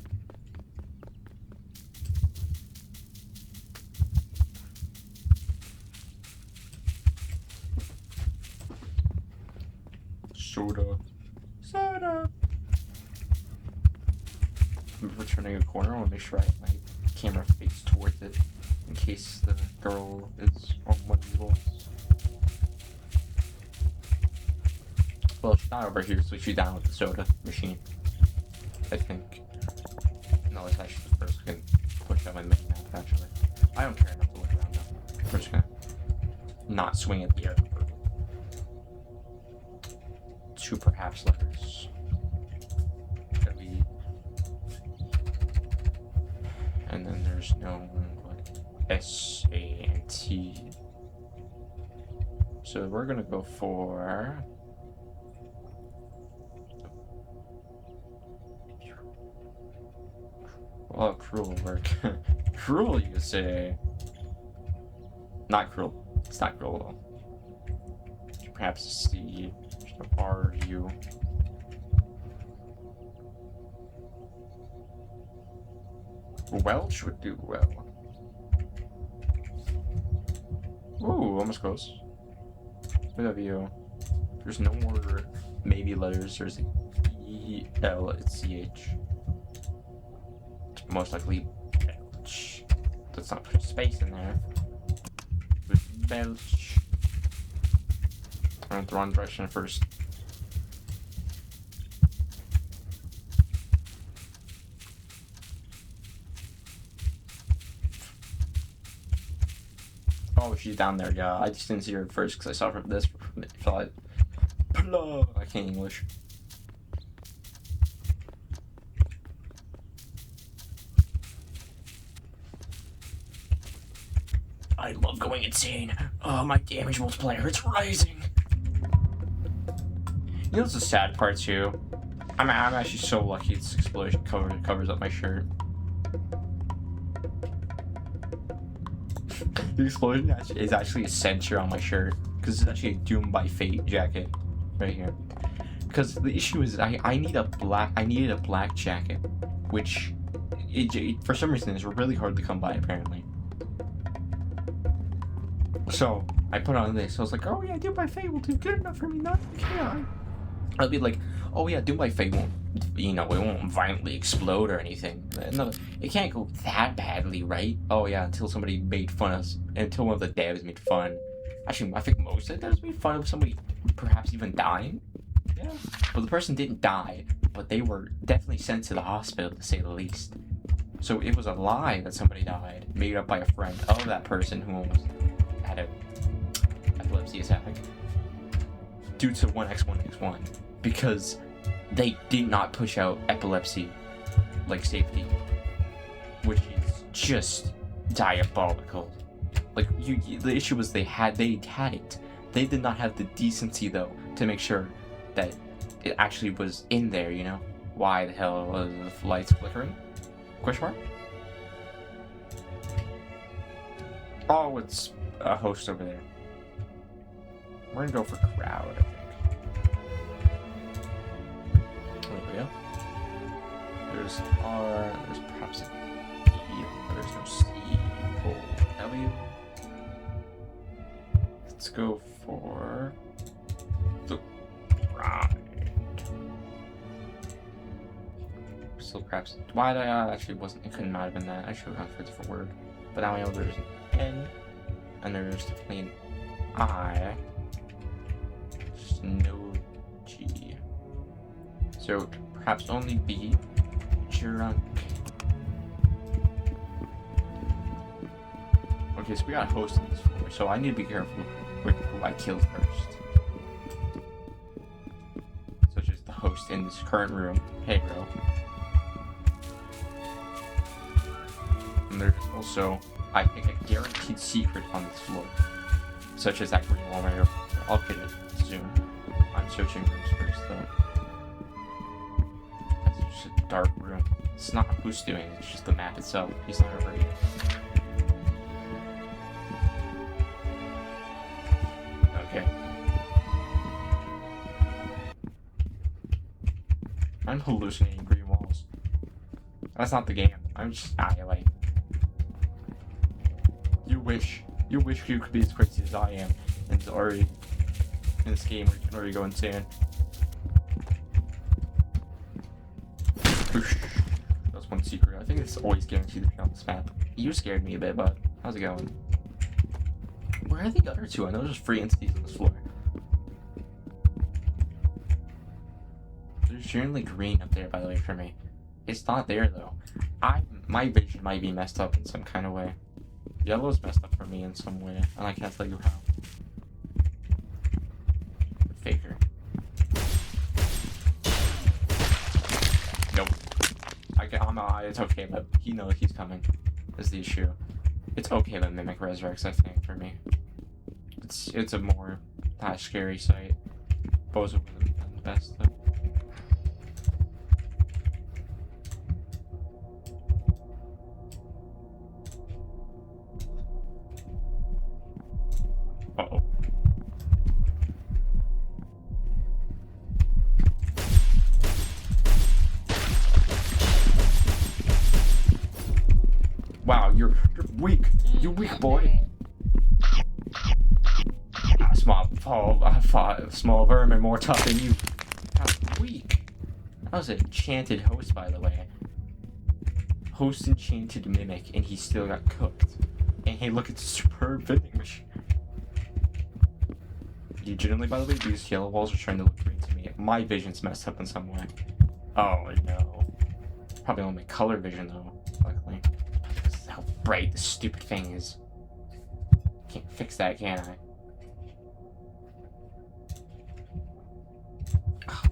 Soda. I'm returning a corner. I want to make sure I have my camera face towards it in case the girl is on one of these walls. Well, she's not over here, so she's down with the soda machine. I think. No, it's actually the first I can push out my mini map, actually. I don't care enough to look around now. We're just gonna not swing at the air. 2 perhaps letters. And then there's no S, A, and T. So we're gonna go for well, cruel work. Cruel, you say? Not cruel. It's not cruel at all. Perhaps C, R, U. Welch would do well. Ooh, almost close. W. There's no more maybe letters. There's E, L, and CH. Most likely belch. Let's not put a space in there. Belch. I went the wrong direction first. Oh, she's down there. Yeah, I just didn't see her at first because I saw her from this. I can't English. I love going insane. Oh, my damage multiplier, it's rising. You know what's the sad part too? I'm actually so lucky this explosion covers up my shirt. The explosion is actually a censor on my shirt because it's actually a Doom by Fate jacket right here. Because the issue is that I needed a black jacket, which for some reason is really hard to come by apparently. So I put on this. I was like, oh yeah, Doom by Fate will do good enough for me. Not okay. I'll be like, oh yeah, Doom by Fate won't, it won't violently explode or anything. No, it can't go that badly, right? Oh yeah, until somebody made fun of us, until one of the devs made fun. Actually, I think most of the devs made fun of somebody perhaps even dying. Yeah, but the person didn't die, but they were definitely sent to the hospital to say the least. So it was a lie that somebody died, made up by a friend of that person who almost had an epilepsy attack due to 1x1x1 because they did not push out epilepsy like safety, which is just diabolical. Like the issue was they had it. They did not have the decency though to make sure that it actually was in there. You know, why the hell was the lights flickering? Question mark? Oh, it's a host over there. We're gonna go for crowd, I think. There we go. There's R, there's perhaps an E, but there's no C or W. Let's go for the ride. Still perhaps. Why did I actually wasn't, it couldn't not have been that. I should have gone for a different word. But now we know there's an N, and there's definitely an I. There's no G. So perhaps only B. Drunk. Okay, so we got a host on this floor, so I need to be careful with who I kill first. Such as the host in this current room, Pedro. And there's also, I think, a guaranteed secret on this floor. Such as that green wall right over there. I'll get it soon. I'm searching rooms first, though. That's just a dark room. It's not who's doing it, it's just the map itself. He's not over here. Okay. I'm hallucinating green walls. That's not the game. I'm just anyway. You wish you could be as crazy as I am, and it's already in this game where you can already go insane. That's one secret. I think it's always guaranteed to be on this map. You scared me a bit, but how's it going? Where are the other two? I know there's free entities on this floor. There's generally green up there, by the way, for me. It's not there though. My vision might be messed up in some kind of way. Yellow's messed up for me in some way, and I can't tell you how. Faker. Nope. It's okay, but he knows he's coming. Is the issue. It's okay to mimic Resurrects, I think, for me. It's a more scary sight. Both of them the best though. Uh-oh. Wow, you're weak. You're weak, boy. Small vermin more tough than you. How weak. That was an enchanted host, by the way. Host enchanted mimic, and he still got cooked. And hey, look, it's a superb vending machine. Legitimately, by the way, these yellow walls are trying to look green to me. My vision's messed up in some way. Oh no. Probably only my color vision though, luckily. This is how bright this stupid thing is. can't fix that, can I? Oh,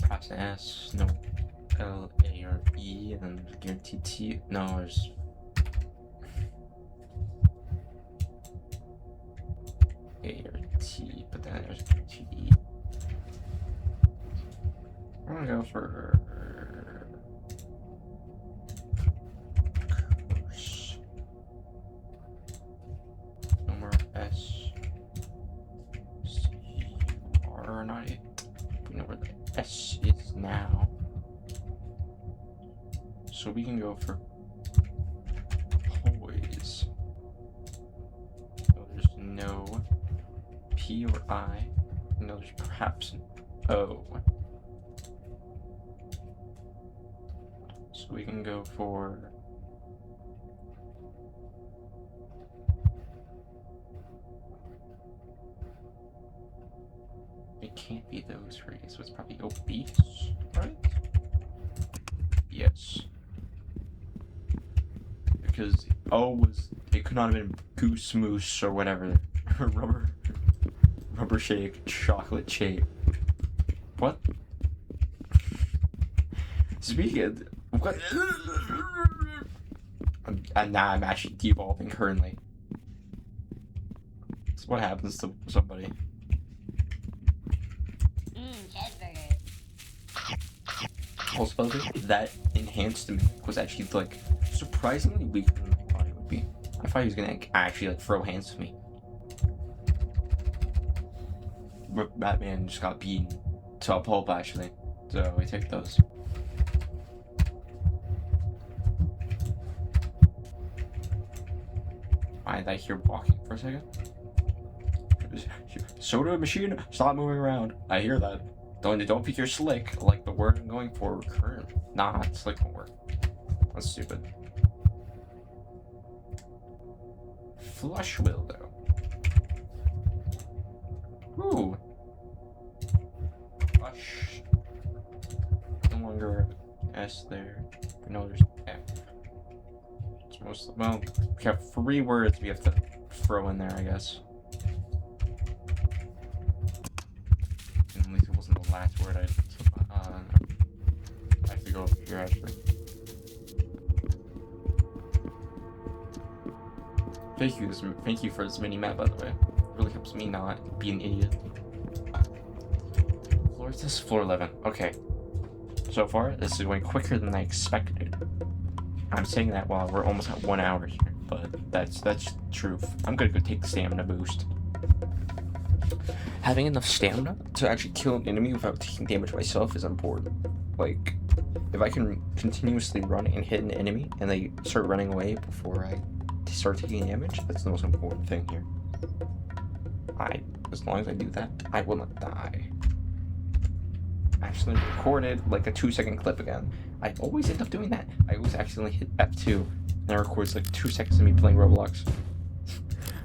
press S, no. L, A, or E, and then guarantee T. No, there's. A or T, but then there's guarantee E. I'm gonna go for. Curse. No more S. C, R, not it. We know where the S is now. So we can go for poise. So there's no P or I. No, there's perhaps an O. So we can go for it can't be those three, so it's probably obese, right? Yes. Because O was, it could not have been goose moose or whatever. rubber shake, chocolate shape. What? Speaking of, what? Now I'm actually devolving currently. So what happens to somebody? Cheeseburger. Also, that enhanced mimic was actually like surprisingly weaker than I thought it would be. I thought he was gonna actually like throw hands with me. But Batman just got beaten to a pulp actually, so we take those. I hear walking for a second. Soda machine, stop moving around. I hear that. Don't think you're slick like the word I'm going for currently. Nah, slick won't work. That's stupid. Flush will though. Ooh. Flush. No longer S there. No, there's F. It's mostly, well, we have 3 words we have to throw in there, I guess. And at least it wasn't the last word I have to go over here actually. Thank you for this mini map, by the way. It really helps me not be an idiot. Floor is this? Floor 11. Okay. So far, this is going quicker than I expected. I'm saying that while we're almost at 1 hour here, but that's truth. I'm gonna go take the stamina boost. Having enough stamina to actually kill an enemy without taking damage myself is important. Like, if I can continuously run and hit an enemy and they start running away before I start taking damage, that's the most important thing here. As long as I do that, I will not die. I actually recorded like a 2-second clip again. I always end up doing that. I always accidentally hit F2 and it records like 2 seconds of me playing Roblox.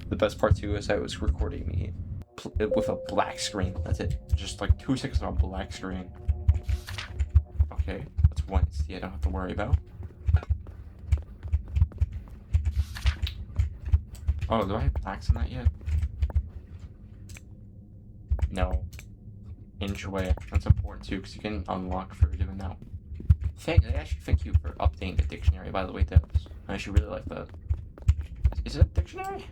The best part too is I was recording me with a black screen. That's it. Just like 2 seconds of a black screen. Okay, that's one entity I don't have to worry about. Oh, do I have blacks in that yet? No. Enjoy. That's important too, because you can unlock for doing that. Thank you for updating the dictionary, by the way, devs. I actually really like that. Is it a dictionary?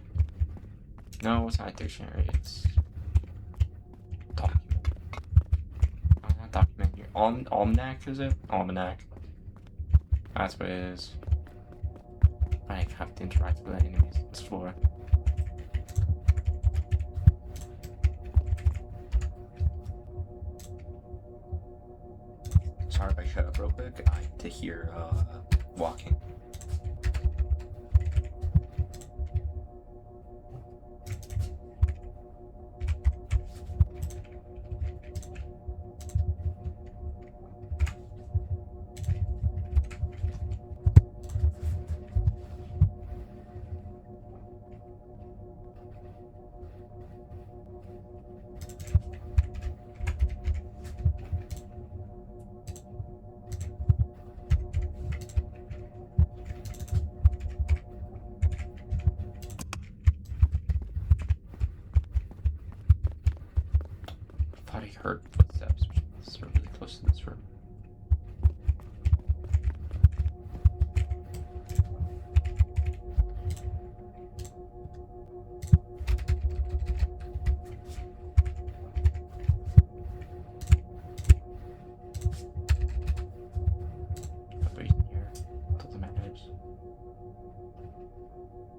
No, it's not a dictionary. It's document. Not document here. Almanac, is it? Almanac. That's what it is. I have to interact with the enemies on this floor. Sorry if I shut up real quick. I had to hear walking. heard footsteps, which is really close to this room. Nobody here. Doesn't matter.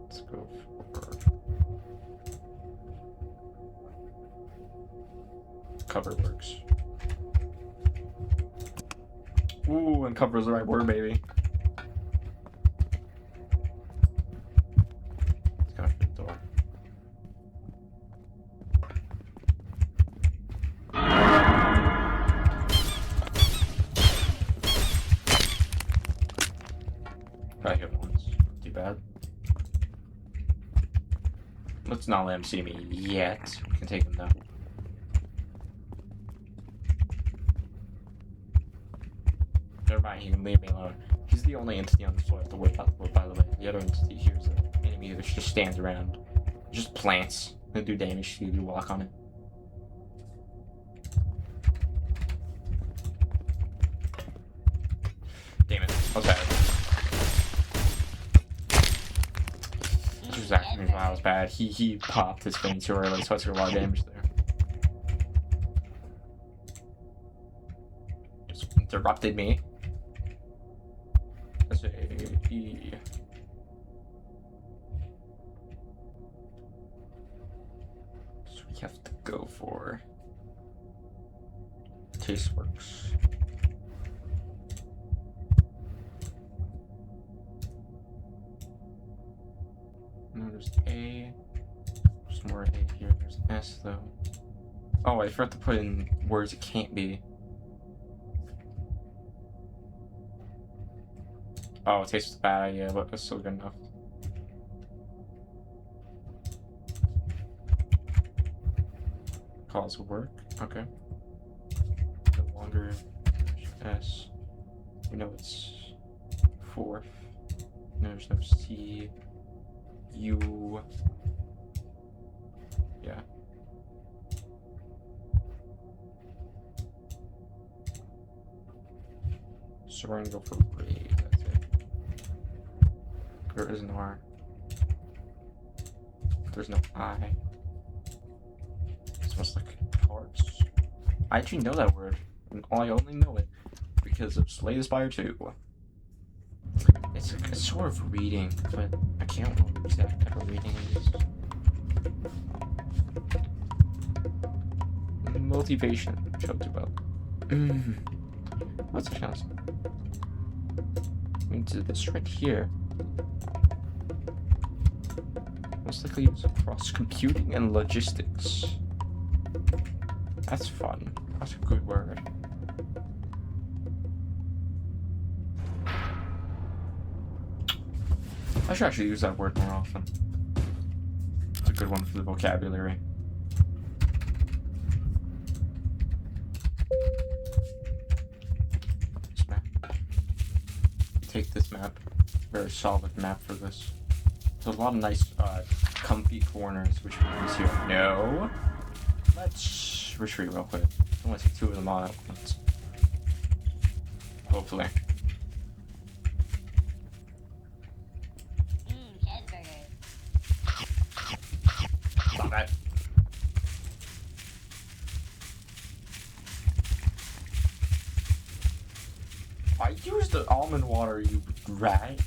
Let's go for cover works. Ooh, and cover is the right word, baby. Let's go for the door. Probably hit once. Too bad. Let's not let him see me yet. We can take him now. Never mind, he can leave me alone. He's the only entity on this floor I have to worry about, by the way. The other entity here is an enemy that just stands around. Just plants. They do damage to you if you walk on it. Damn it. What's that? Exactly why that was bad. He popped his thing too early, so I took a lot of damage there. Just interrupted me. Let's say E. So we have to go for Tasteworks. No, there's A. There's more A here. There's S though. Oh, I forgot to put in words it can't be. Oh, it tastes bad, yeah, but it's still good enough. Cause work, okay. No longer S. We know it's fourth. No, there's no C. U. Yeah. So we're gonna go for raid, that's it. There is no R. There's no I. It smells like hearts. I actually know that word. And I only know it because of Slay the Spire 2. It's like a sort of reading, but I can't remember what exact type of reading it is. Motivation. Showed too well. What's the chance? Into this right here. Most likely use across computing and logistics. That's fun. That's a good word. I should actually use that word more often. It's a good one for the vocabulary. This map. Take this map. Very solid map for this. There's a lot of nice, comfy corners, which we can here. No. Let's retreat real quick. I want to take two of them all at once. Hopefully. Stop it. I used the almond water, you rat.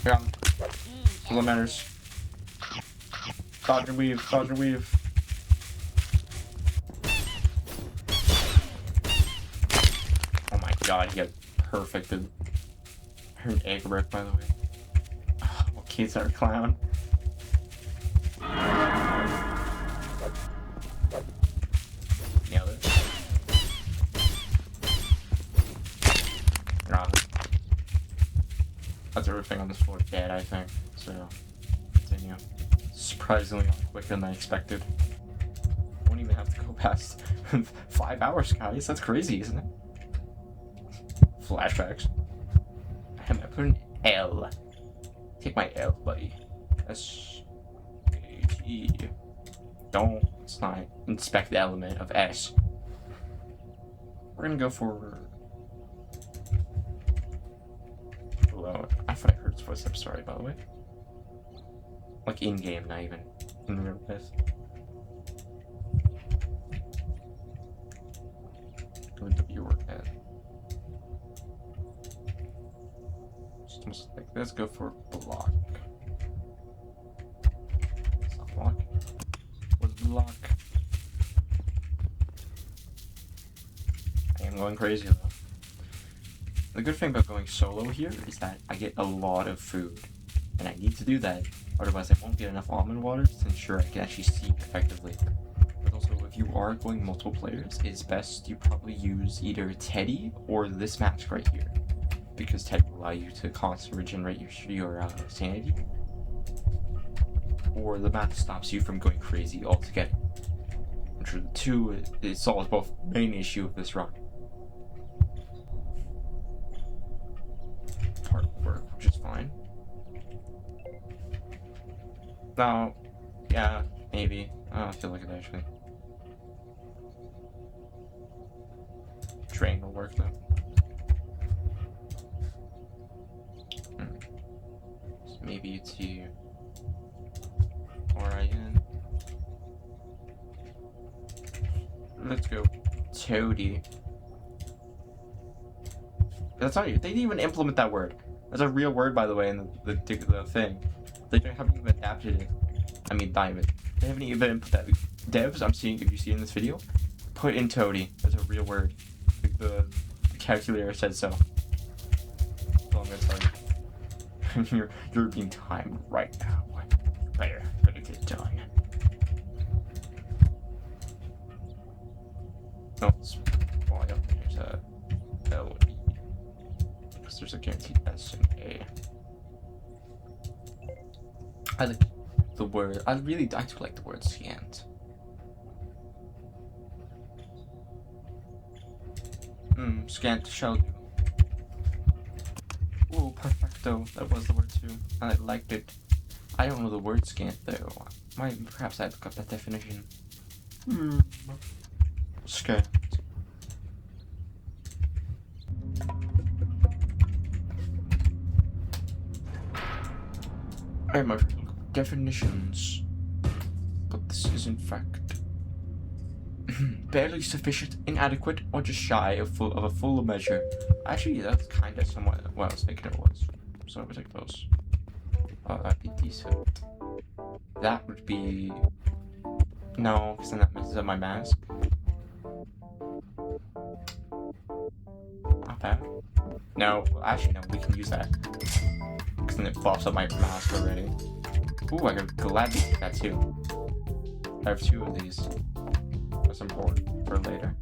Here on. Implementers. Dodge and weave, dodge and weave. Oh my god, he had perfected her egg brick, by the way. Oh, well, kids are a clown. Nailed it. You're on it. That's everything on this floor dead, I think. So, continue. Surprisingly quicker than I expected. Won't even have to go past 5 hours, guys. That's crazy, isn't it? Flashbacks. I put an L. Take my L, buddy. S-A-T. Don't, it's not. Inspect the element of S. We're gonna go for... Hello. I thought I heard his footsteps, sorry, by the way. Like in-game, not even in real life. W work at. Just like, let's go for block. It's not block. What's block? I am going crazy though. The good thing about going solo here is that I get a lot of food. And I need to do that, otherwise I won't get enough almond water to ensure I can actually see effectively. But also, if you are going multiple players, it's best you probably use either Teddy or this mask right here. Because Teddy will allow you to constantly regenerate your sanity. Or the mask stops you from going crazy altogether. Which are the two, it solves both main issue of this run. Hard work, which is fine. No, yeah, maybe. I don't feel like it actually. Train will work though. So maybe it's here. Or again. Let's go. Toady. That's not. They didn't even implement that word. That's a real word, by the way, in the thing. They haven't even adapted it. I mean, not even. They haven't even input that. Devs, I'm seeing, if you see in this video, put in toady. That's a real word. Like the calculator said so. That's all I'm gonna tell you. You're being timed right now. Better get it done. No, it's, well, I don't think there's a L and E. Because there's a guaranteed S and A. I like the word. I do like the word scant. Scant shall do. Oh, perfecto. That was the word too. I liked it. I don't know the word scant though. Perhaps I look up that definition. Scant. I might look up definitions, but this is in fact barely sufficient, inadequate, or just shy of a full measure. Actually, that's kind of somewhat what I was thinking it was. So I would take those. That'd be decent. That would be... No, because then that messes up my mask. Not bad. No, actually no, we can use that. Because then it buffs up my mask already. Ooh, I could gladly take that too. I have two of these. That's important for later.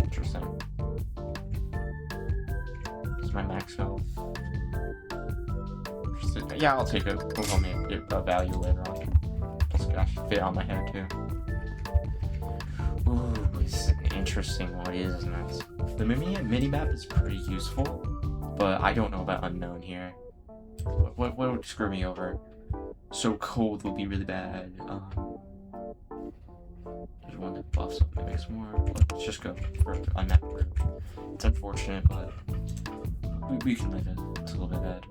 Interesting. Is my max health? Yeah, I'll take it. We'll make a value later on. Plus, gosh, fit on my head too. Ooh, this is an interesting one, isn't it? The mini-map is pretty useful, but I don't know about unknown here. What would screw me over? So cold will be really bad. There's one that buffs up and makes more. Let's just go for unmap word. It's unfortunate, but we can live it. It's a little bit bad.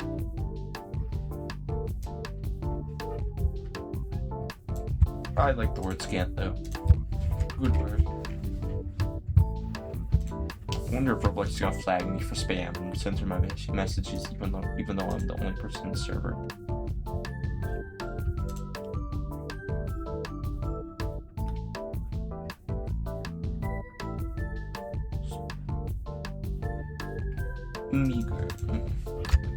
I like the word scant though. Good word. I wonder if Roblox is gonna flag me for spam and censor my messages even though I'm the only person in the server. Meager.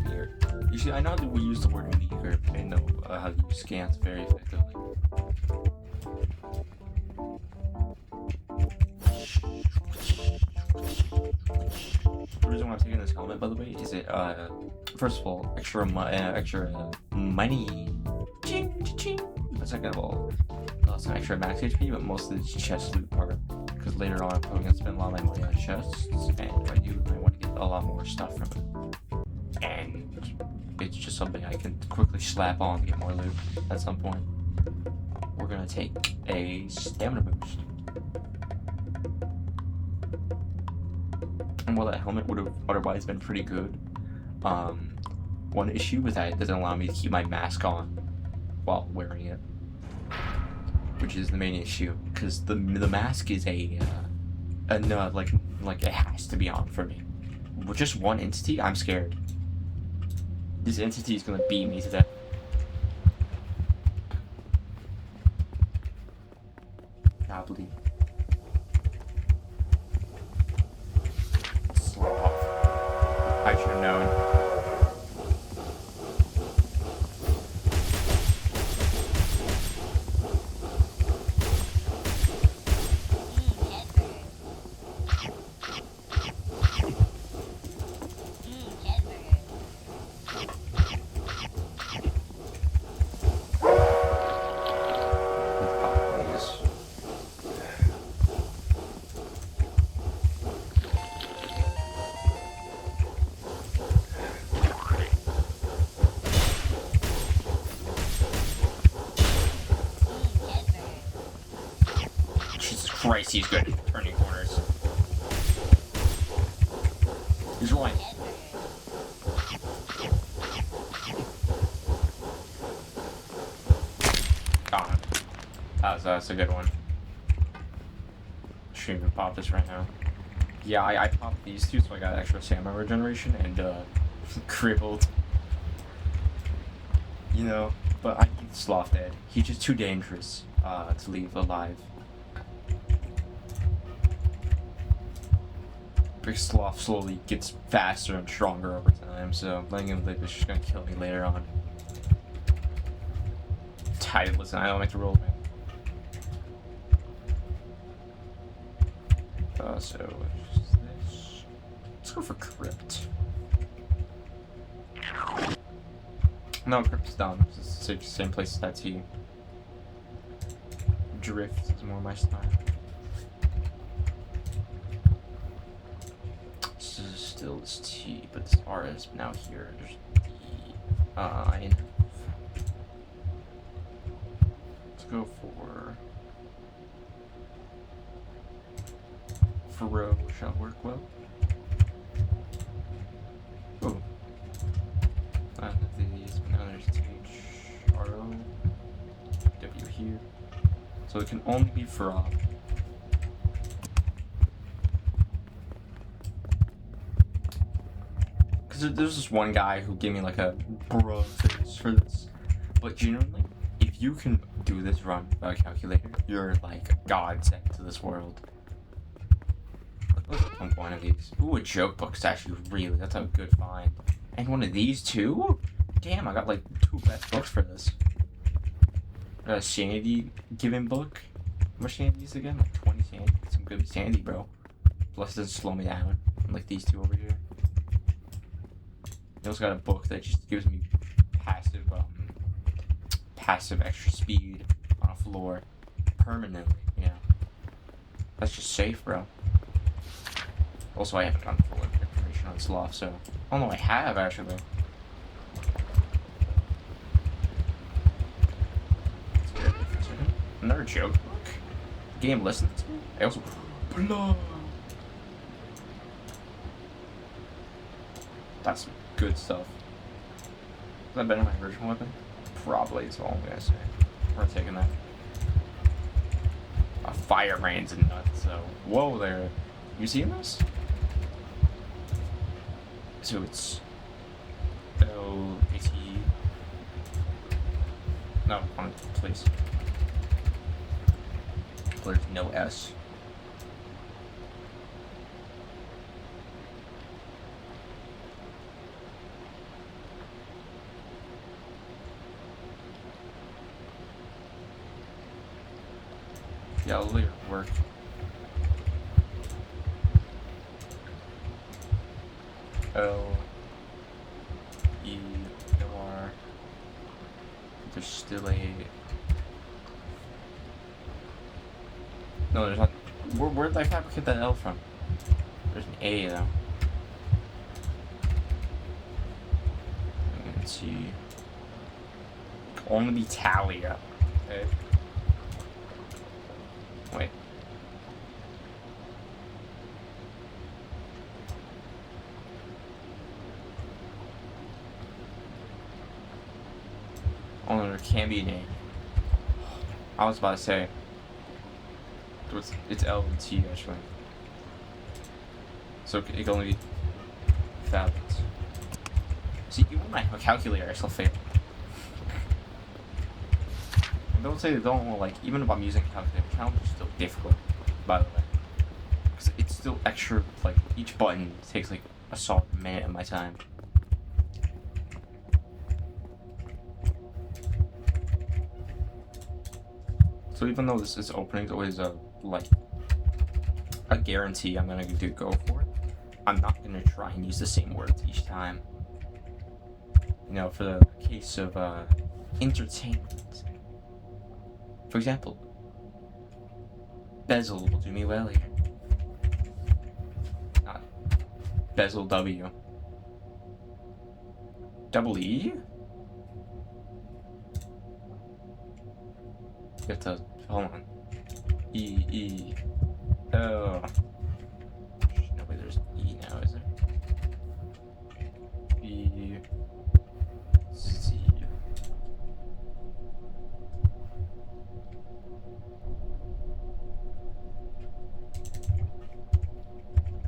Weird. You see, I know that we use the word meager, but I know how to use scant very effectively. The reason why I'm taking this helmet, by the way, is it, first of all, extra money. Ching, ching. But second of all, some extra max HP, but most of it's chest loot part. because later on I'm probably gonna spend a lot of my money on chests, and if I do, I want to get a lot more stuff from it. And it's just something I can quickly slap on to get more loot at some point. We're gonna take a stamina boost. And while that helmet would have otherwise been pretty good, one issue was that it doesn't allow me to keep my mask on while wearing it, which is the main issue, because the mask is no, like it has to be on for me. With just one entity, I'm scared. This entity is gonna beat me to death. Probably. Sloth. I should have known. Christ, he's good at turning corners. He's rolling. God. That's a good one. Shouldn't even pop this right now. Yeah, I popped these two, so I got extra stamina regeneration and, crippled. You know, but I need Sloth dead. He's just too dangerous, to leave alive. Big Sloth slowly gets faster and stronger over time, so letting him live is just gonna kill me later on. Tight, listen, I don't like to roll, man. So, what's this? Let's go for Crypt. No, Crypt's done. It's the same place as that T. Drift is more my style. This is still this T, but this R is now here. There's the I. Let's go for Furrow shall work well. Oh. These, but now there's THRO, W here. So it can only be Furrow. Because there's this one guy who gave me like a bro face for this. But genuinely, if you can do this run without a calculator, you're like a godsend to this world. Let's pump one of these. Ooh, a joke book's actually that's a good find. And one of these too? Damn, I got like 2 best books for this. I got a sanity giving book. How much sanity is again? Like 20 sanity. Some good sanity, bro. Plus it doesn't slow me down. Like these two over here. I also got a book that just gives me passive extra speed on a floor permanently, you know. That's just safe, bro. Also, I haven't gotten full information on Sloth, so... Oh no, I have, actually. Another joke book. The game listens to me. I also... Blood! That's some good stuff. Has that been in my original weapon? Probably, is all I'm gonna say. We're taking that. Fire rains and nuts, so... Whoa there. You seeing this? So it's L-A-T... No, on please. There's no S. Yeah, I'll later work. L-E-R. There's still a... No, there's not... Where did I fabricate that L from? There's an A though. Let's see. Only Talia. Okay. Wait. Only there can be a name. I was about to say. It's L and T actually. So it can only be fabulous. See, even my calculator, I still fail. And don't say they don't like, even if I'm using a calculator, challenge is still difficult, by the way. Because it's still extra, like, each button takes like a solid minute of my time. So even though this opening is always like a guarantee I'm gonna go for it, I'm not gonna try and use the same words each time. You know, for the case of entertainment. For example, bezel will do me well here. Not bezel W. Double E? You have to, hold on. E. Oh. No way, there's E now, is there? B. C.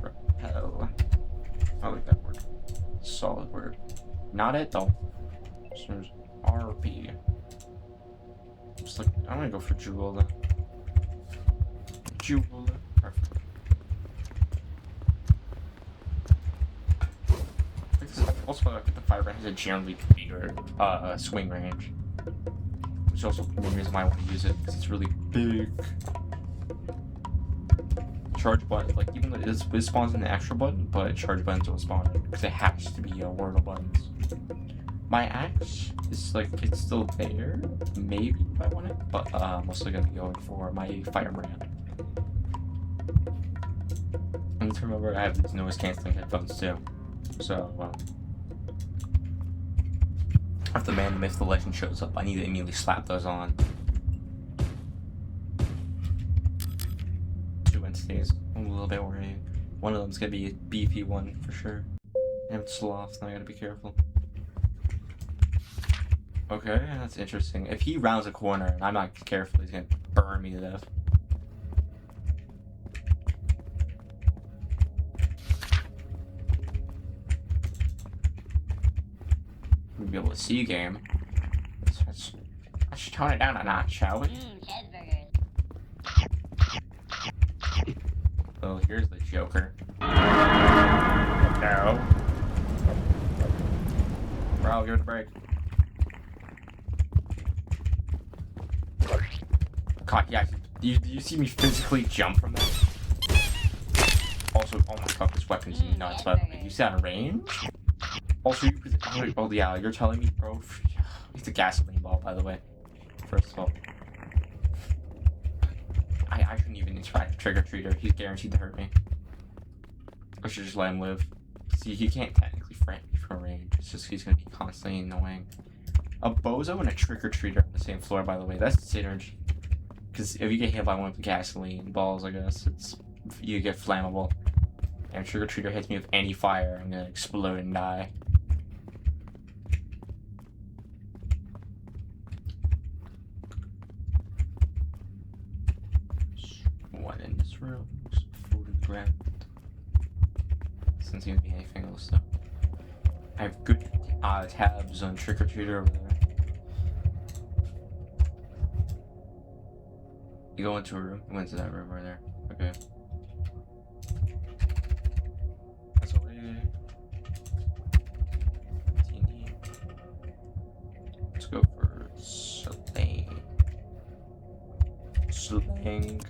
Repel. I like that word. Solid word. Not it though. So there's RP. Just like, I'm gonna go for Jewel then. Jewel. Perfect. Also, like, the fire range has a generally bigger swing range, which is also one reason why I want to use it, because it's really big. Charge button, like, even though it spawns in the extra button, but charge buttons don't spawn because it has to be Wordle buttons. My axe is like, it's still there, maybe if I want it, but I'm also gonna be going for my fire brand. I need to remember I have these noise canceling headphones too, so if the man, the myth, the legend shows up, I need to immediately slap those on. 2 entities. I'm a little bit worried. One of them's gonna be a beefy one for sure. And it's sloth, now I gotta be careful. Okay, that's interesting. If he rounds a corner and I'm not careful, he's gonna burn me to death. We'll be able to see game. Let's tone it down a notch, shall we? Cheeseburgers. Oh, here's the Joker. No. Bro, give it a break. God, yeah, do you see me physically jump from that? Also, oh my god, this weapon is nuts, but you see that range? Also, oh yeah, you're telling me, bro, it's a gasoline ball, by the way. First of all. I shouldn't even interact with Trick or Treater, he's guaranteed to hurt me. I should just let him live. See, he can't technically frighten me from range, it's just he's gonna be constantly annoying. A bozo and a Trick or Treater on the same floor, by the way, that's synergy. Because if you get hit by one with gasoline balls, I guess, you get flammable. And Trick or Treater hits me with any fire, I'm gonna explode and die. One in this room, food and ground. Doesn't seem to be anything else though. I have good tabs on Trick or Treater over there. You go into a room, you went to that room right there. Okay. That's okay. Let's go for slang. Slang.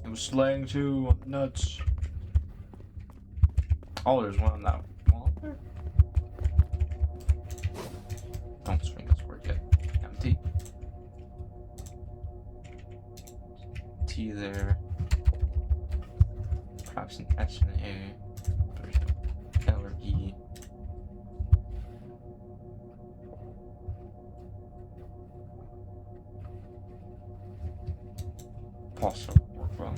It was slang too, I'm nuts. Oh, there's one on that wall there. Don't swing this word yet. Empty. T there. perhaps an S and an A. There's no L or E. Pasta work well.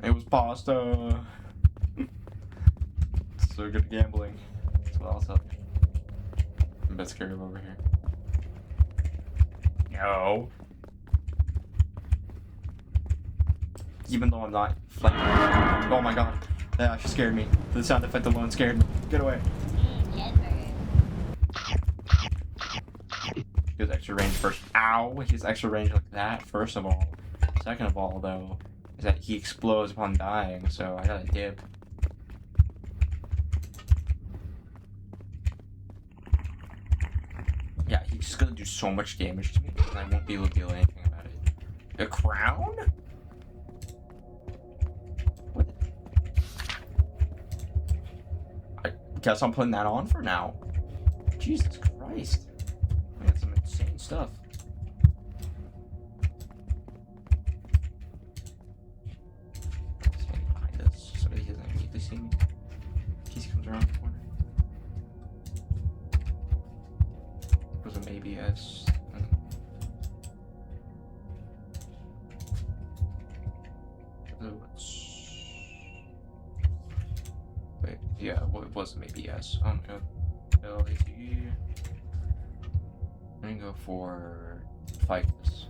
It was pasta. So good at gambling. That's what I'll tell you. I'm a bit scared of over here. No. Even though I'm not flanking. Oh my god. That actually scared me. The sound effect alone scared me. Get away. Cheeseburger. He has extra range first. Ow! He has extra range like that, first of all. Second of all, though, is that he explodes upon dying, so I gotta dip. Yeah, he's just gonna do so much damage to me, and I won't be able to do anything about it. A crown? What? I guess I'm putting that on for now. Jesus Christ. I got some insane stuff. Somebody behind us. Somebody doesn't immediately see me. In case he comes around the corner. Was a maybe yes. Wait, yeah, well, it was a maybe yes. Oh my god. L-A-T-E. I'm gonna go for Ficus.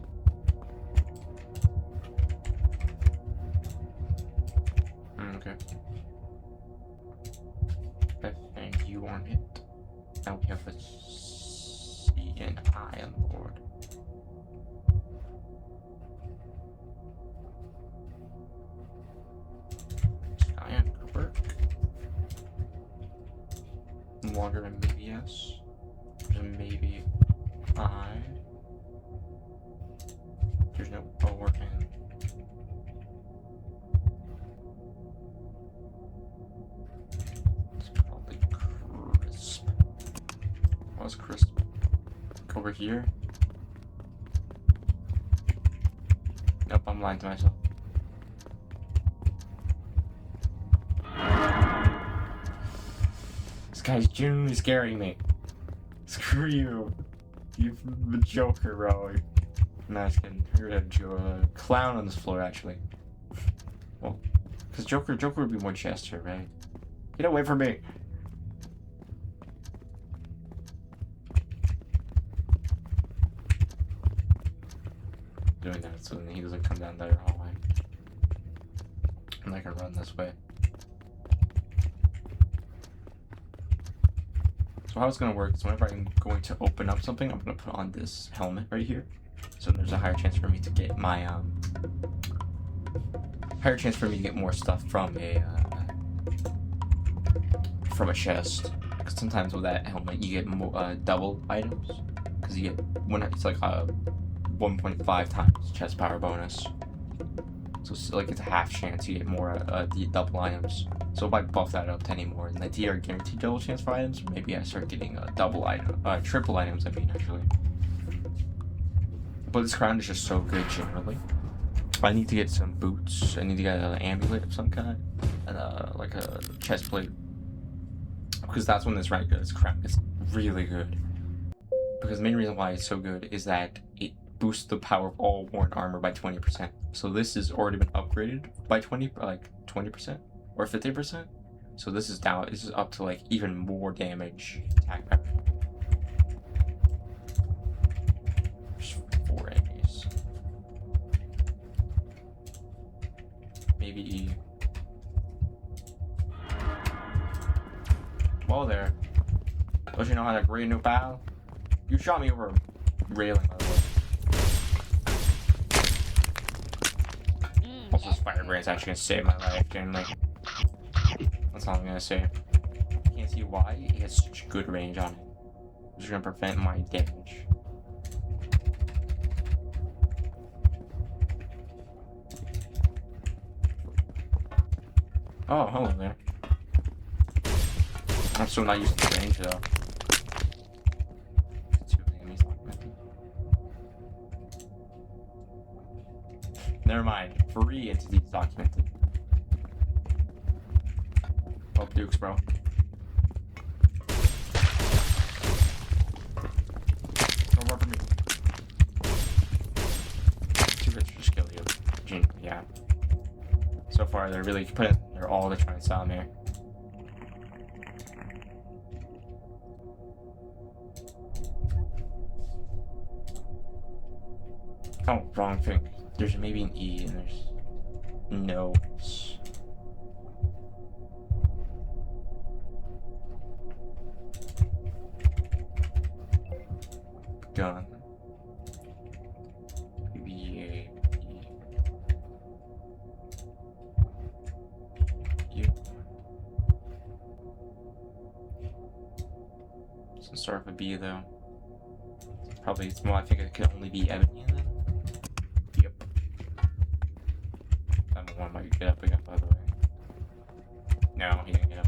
Okay. I think you want it. Now we have a C and I on the board. Sky and Cooper. Longer than maybe yes. There's a maybe I. There's no O or N. It's probably crisp. What's crisp? Look over here. Nope, I'm lying to myself. This guy's genuinely scaring me. Screw you. You're the Joker, bro. No, just kidding. You're a clown on this floor, actually. Well, because Joker would be more Chester, right? Get away from me. Doing that so then he doesn't come down that hallway. And I can run this way. So how it's going to work is whenever I'm going to open up something, I'm going to put on this helmet right here. So there's a higher chance for me to get my, higher chance for me to get more stuff from a chest. Because sometimes with that helmet, you get more, double items. Because you get, it's like a 1.5 times chest power bonus. So it's like it's a half chance you get more, the double items. So if I buff that up to any more, and the are guaranteed double chance for items, maybe I start getting triple items, I mean, actually. But this crown is just so good generally. I need to get some boots. I need to get an amulet of some kind, and like a chest plate, because that's when this crown is really good. Because the main reason why it's so good is that it boosts the power of all worn armor by 20%. So this has already been upgraded by 20% or 50%. So this is down. This is up to like even more damage attack power. There's 4 enemies. Maybe E. Whoa there. Don't you know how to grade a new battle? You shot me over a railing, by the way. Also, this fire brand's actually gonna save my life, generally. That's all I'm gonna say. I can't see why it has such good range on it. It's gonna prevent my damage. Oh, hello there. I'm still not used to the range though. Never mind. Free entities documented. Oh, Dukes, bro. Don't run for me. Too rich to kill you. Yeah. So far, they're really putting their all to try and sell me. Oh, wrong thing. There's maybe an E and there's no. Gun. PBA. You. Doesn't start with a B though. Probably it's more. I think it could only be Ebony then. Yep. That one might get up again, by the way. No, he didn't get up.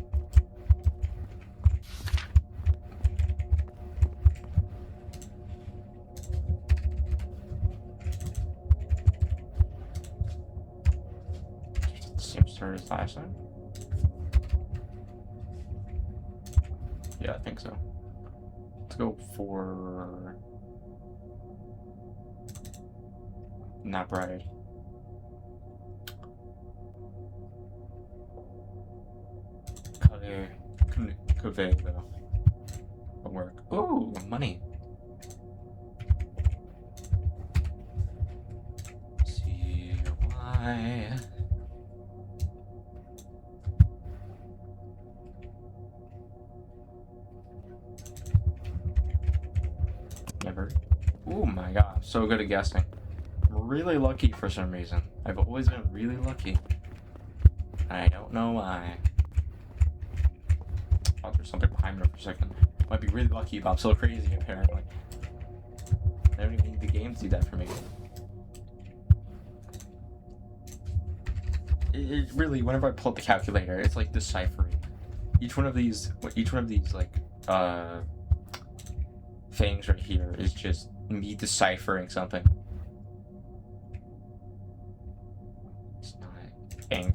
Same start as last time. Yeah, I think so. Let's go for not bride. Convey though. Will work. Ooh, money. See why. Never. Oh my god, I'm so good at guessing. I'm really lucky for some reason. I've always been really lucky. I don't know why. Oh, there's something behind me for a second. Might be really lucky, but I'm so crazy apparently. I don't even need the game to do that for me. It really, whenever I pull up the calculator, it's like deciphering. Each one of these like things right here is just me deciphering something. It's not ang.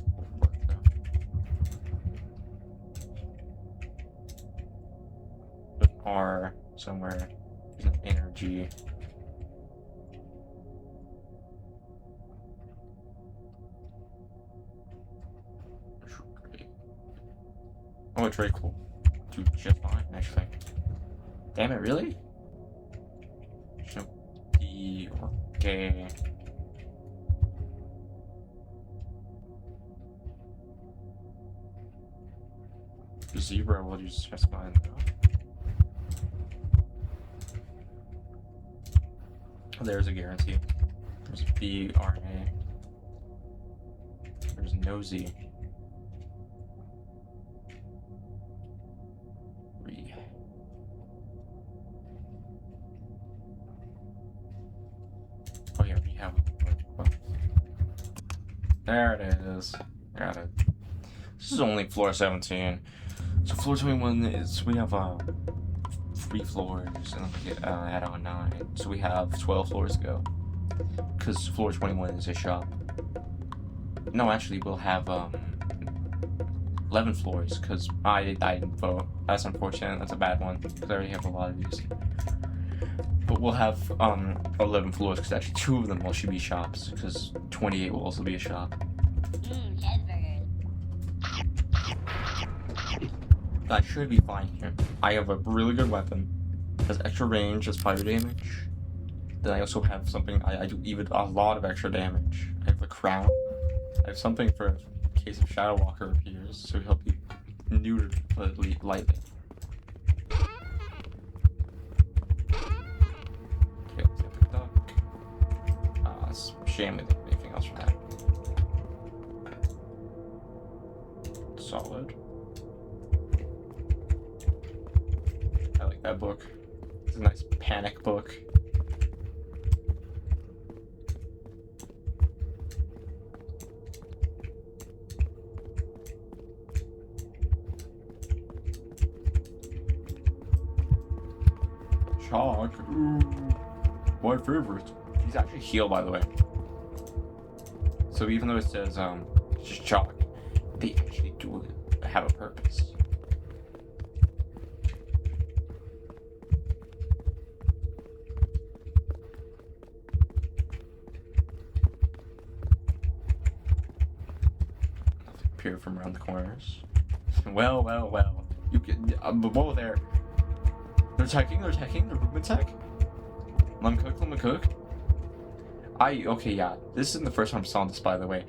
Put an R somewhere. There's no energy. Oh, it's very cool. Dude, just fine, actually. Damn it, really? Should be okay. Zebra will use specify though. There's a guarantee. There's BRA. There's nosy. Oh yeah, we have. There it is. Got it. This is only floor 17. So floor 21 is we have 3 floors and we get add on 9. So we have 12 floors to go. Because floor 21 is a shop. No, actually we'll have 11 floors because I didn't vote. That's unfortunate. That's a bad one because I already have a lot of these. But we'll have 11 floors because actually 2 of them will should be shops because 28 will also be a shop. Cheeseburgers. I should be fine here. I have a really good weapon. Has extra range, has fire damage. Then I also have something, I do even a lot of extra damage. I have a crown. I have something for in case a Shadow Walker appears, so he'll be neutered lightly. Okay, let's get the duck. It's a shame we didn't have anything else for that. Solid. I like that book. It's a nice panic book. Shock. Ooh. My favorite. He's actually healed, by the way. So even though it says just chalk, they actually do have a purpose. Appear from around the corners. Well. You can whoa there. They're attacking. They're room attack. Let me cook. Okay, yeah. This isn't the first time I'm saw this, by the way.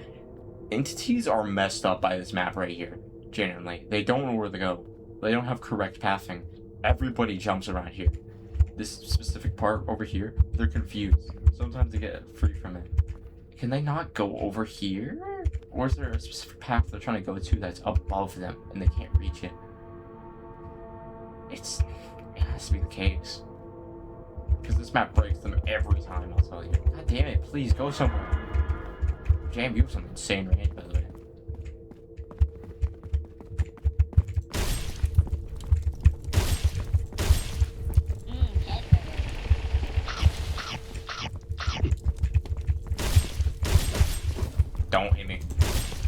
Entities are messed up by this map right here. Genuinely. They don't know where to go. They don't have correct pathing. Everybody jumps around here. This specific part over here, they're confused. Sometimes they get free from it. Can they not go over here? Or is there a specific path they're trying to go to that's above them and they can't reach it? It has to be the case. Because this map breaks them every time, I'll tell you. God damn it, please go somewhere. Jam, you have some insane range, by the way. Don't hit me.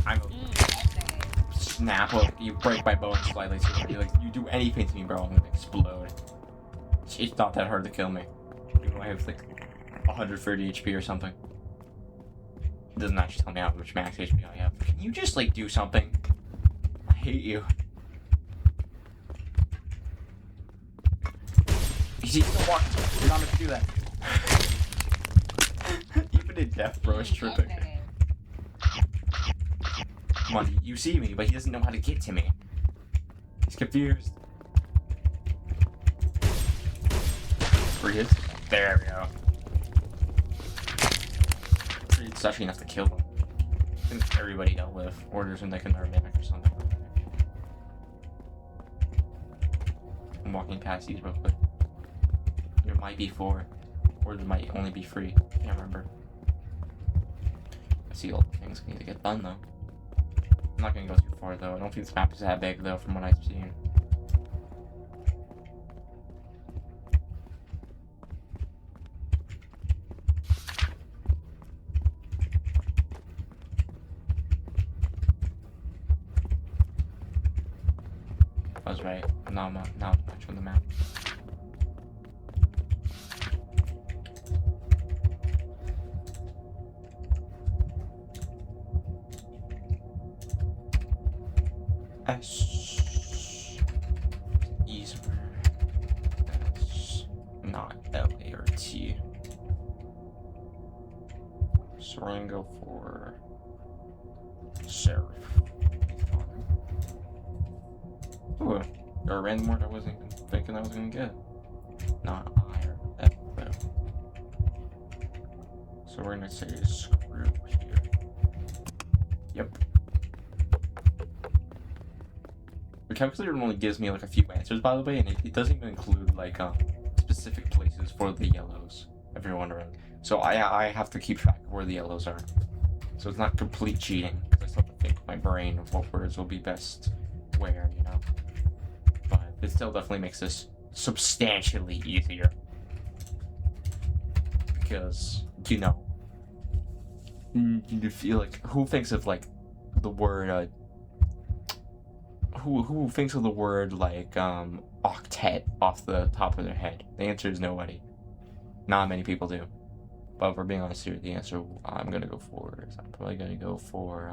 I'm a snap. You break my bone slightly. So you do anything to me, bro, I'm gonna explode. It's not that hard to kill me. I have like 130 HP or something. It doesn't actually tell me how much max HP I have. Can you just like do something? I hate you. You see, still walking. You're not meant to do that. Even in death, bro, is tripping. Come on, you see me, but he doesn't know how to get to me. He's confused. Where he is? There we go. It's actually enough to kill them. I think everybody dealt with orders when they can mimic or something. I'm walking past these real quick. There might be 4, or there might only be 3. I can't remember. I see all the things I need to get done though. I'm not gonna go too far though. I don't think this map is that big though, from what I've seen. I was right. Not much on the map. S. E's. That's not L, A, or T. So we're gonna go for Seraph. Ooh, a random word I wasn't thinking I was gonna get. Not I or F though. So we're gonna say screw here. Yep. The calculator only gives me like a few answers, by the way, and it doesn't even include like specific places for the yellows, if you're wondering. So I have to keep track of where the yellows are. So it's not complete cheating, because I still have to think with my brain of what words will be best where, you know. But it still definitely makes this substantially easier. Because, you know, you feel like, who thinks of like the word, who thinks of the word like octet off the top of their head? The answer is nobody. Not many people do. But if we're being honest here, the answer I'm gonna go for is I'm probably gonna go for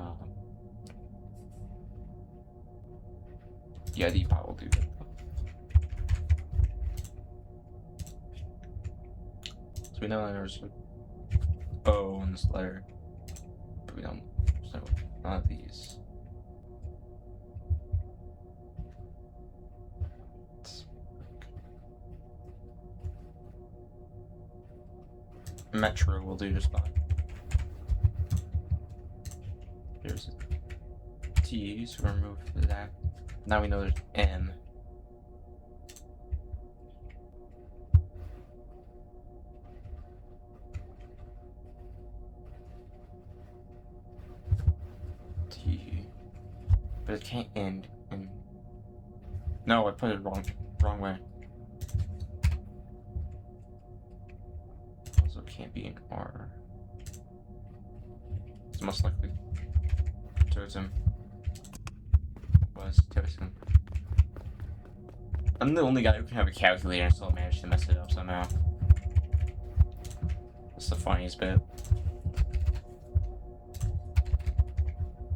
yeah, Depot will do that. So we know there's an O in this letter, but we don't. So none of these. Metro will do just fine. Here's a T, so remove that. Now we know there's M. T. But it can't end in. No, I put it wrong way. Also can't be an R. It's most likely totem. Was totem. I'm the only guy who can have a calculator and still manage to mess it up somehow. That's the funniest bit.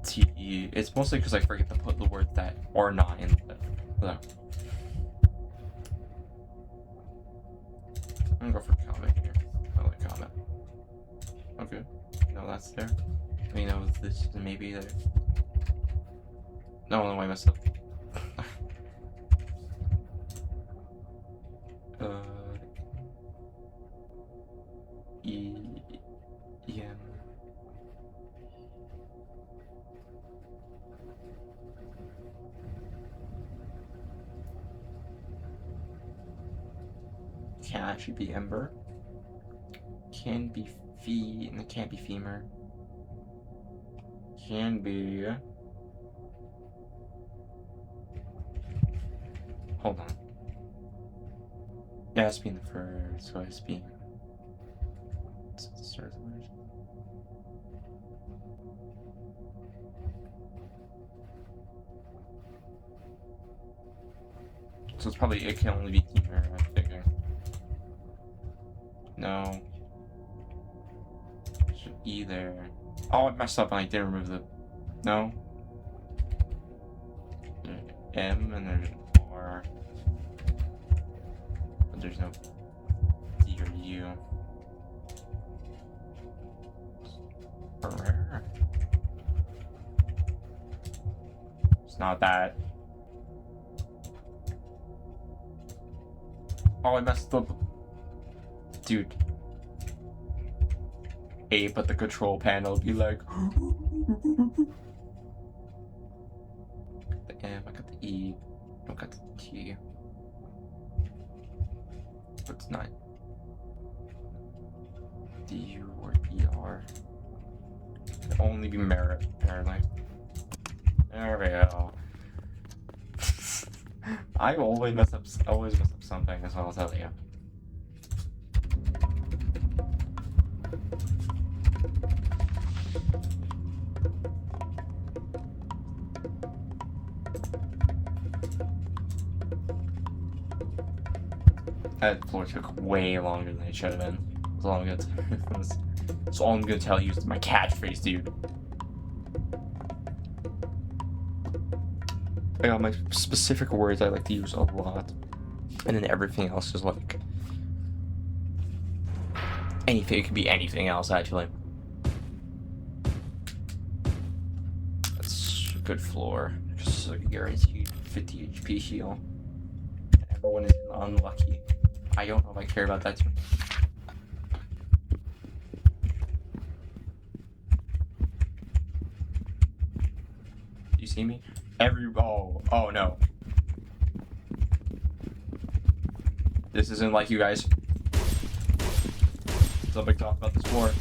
T. It's mostly because I forget to put the words that are not in the. I'm gonna go for comment here. I like comment. Okay. No, that's there. I mean, that was this and maybe there. No, I messed up. E-M. Can't actually be ember. Can be fee, and it can't be femur. Can be. Hold on. Yeah, it has to be in the first, so it has to be. So it's probably, it can only be femur, I figure. No. Should E there. Oh, I messed up and I didn't remove the. No. There's M and there's R. But there's no D or U. Rare. It's not that. Oh, I messed up. Dude. A, but the control panel would be like. The M, I got the E, I got the T. But it's not D U or ER. It can only be merit, apparently. There we go. I always mess up something, as I'll tell you. That floor took way longer than it should have been. That's all I'm gonna tell you is my catchphrase, dude. I got my specific words I like to use a lot. And then everything else is like anything. It could be anything else, actually. That's a good floor. Just like a guaranteed 50 HP heal. Everyone is unlucky. I don't know if I care about that too much. Do you see me? Oh no. This isn't like you guys. So big talk about this floor.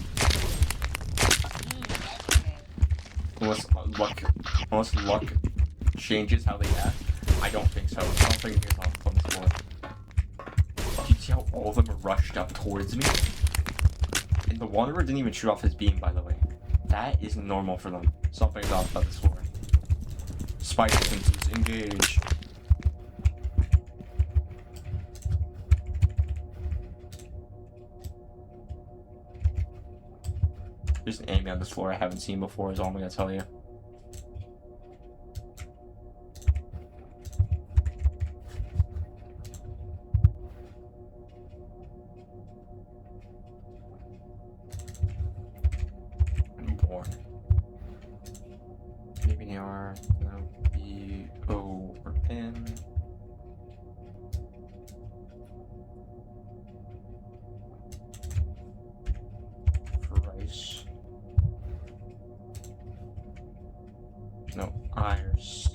Unless luck changes how they act. I don't think so. I don't think you can talk on this floor. Do you see how all of them rushed up towards me? And the Wanderer didn't even shoot off his beam, by the way. That is normal for them. Something's off about this floor. Spider senses engage. There's an enemy on this floor I haven't seen before, is all I'm gonna tell you. Born. Maybe they are. No. B O or N. Price. No, I or C.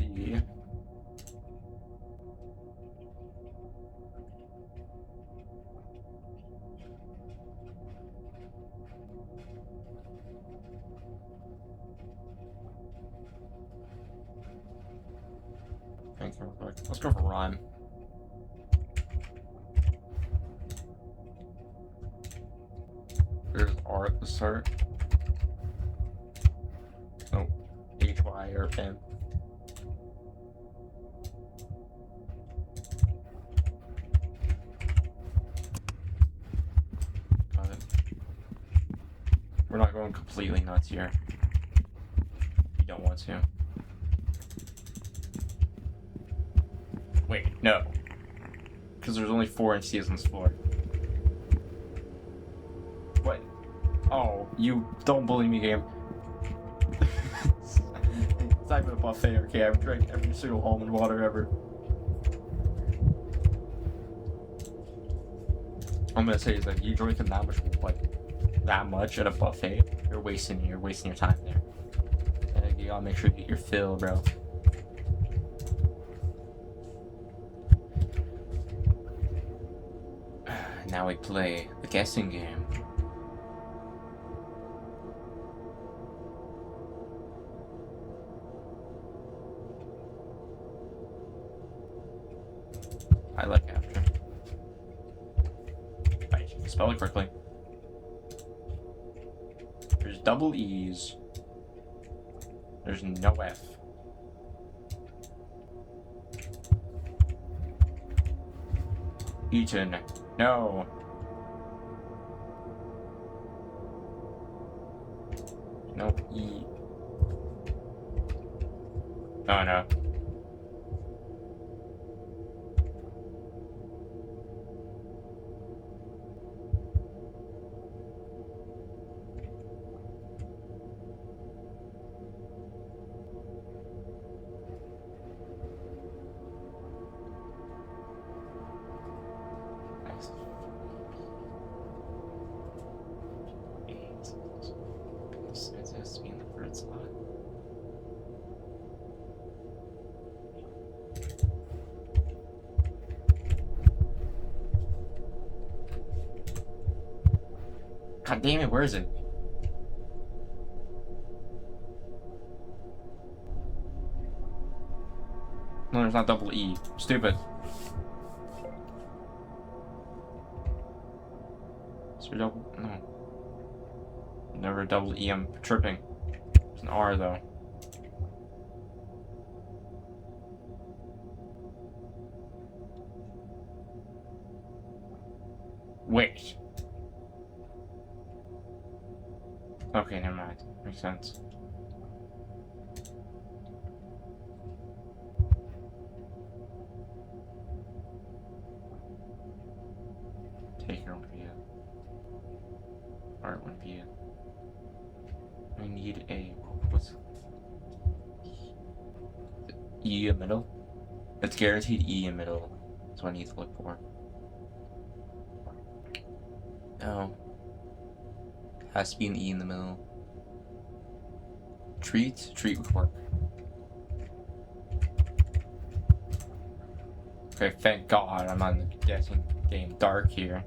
Let's go for rhyme. There's R at the start. fire of him. But we're not going completely nuts here. You don't want to. Wait, no. Because there's only 4 NCs on this floor. What? Oh, you don't bully me, game. It's not even a buffet, okay? I've drank every single almond water ever. I'm gonna say is that you drinking that much, like, that much at a buffet, you're wasting your time there. And you gotta make sure you get your fill, bro. Now we play the guessing game. I like after. Right, spell it correctly. There's double E's. There's no F. Eaton. No. No E. Oh no. It has to be in the third slot. God damn it, where is it? No, there's not double E. Stupid. Is there double? No. Never double E, I'm tripping. There's an R though. Wait. Okay, never mind. Makes sense. Taker won't be it. Art won't be it. I need a what's E in middle? It's guaranteed E in middle. That's what I need to look for. No. Has to be an E in the middle. Treat? Treat would work. Okay, thank God I'm on the guessing game dark here.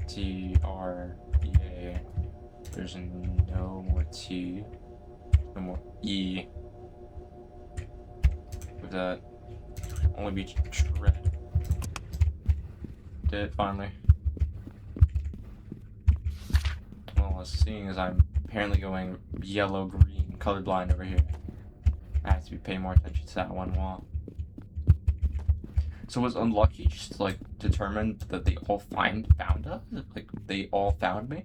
T-R-E-A. There's no more T. No more E. Would that only be tread? Did it finally? Well, seeing as I'm apparently going yellow-green colorblind over here, I have to be paying more attention to that one wall. So was unlucky just to, like, determine that they all found us? Like, they all found me?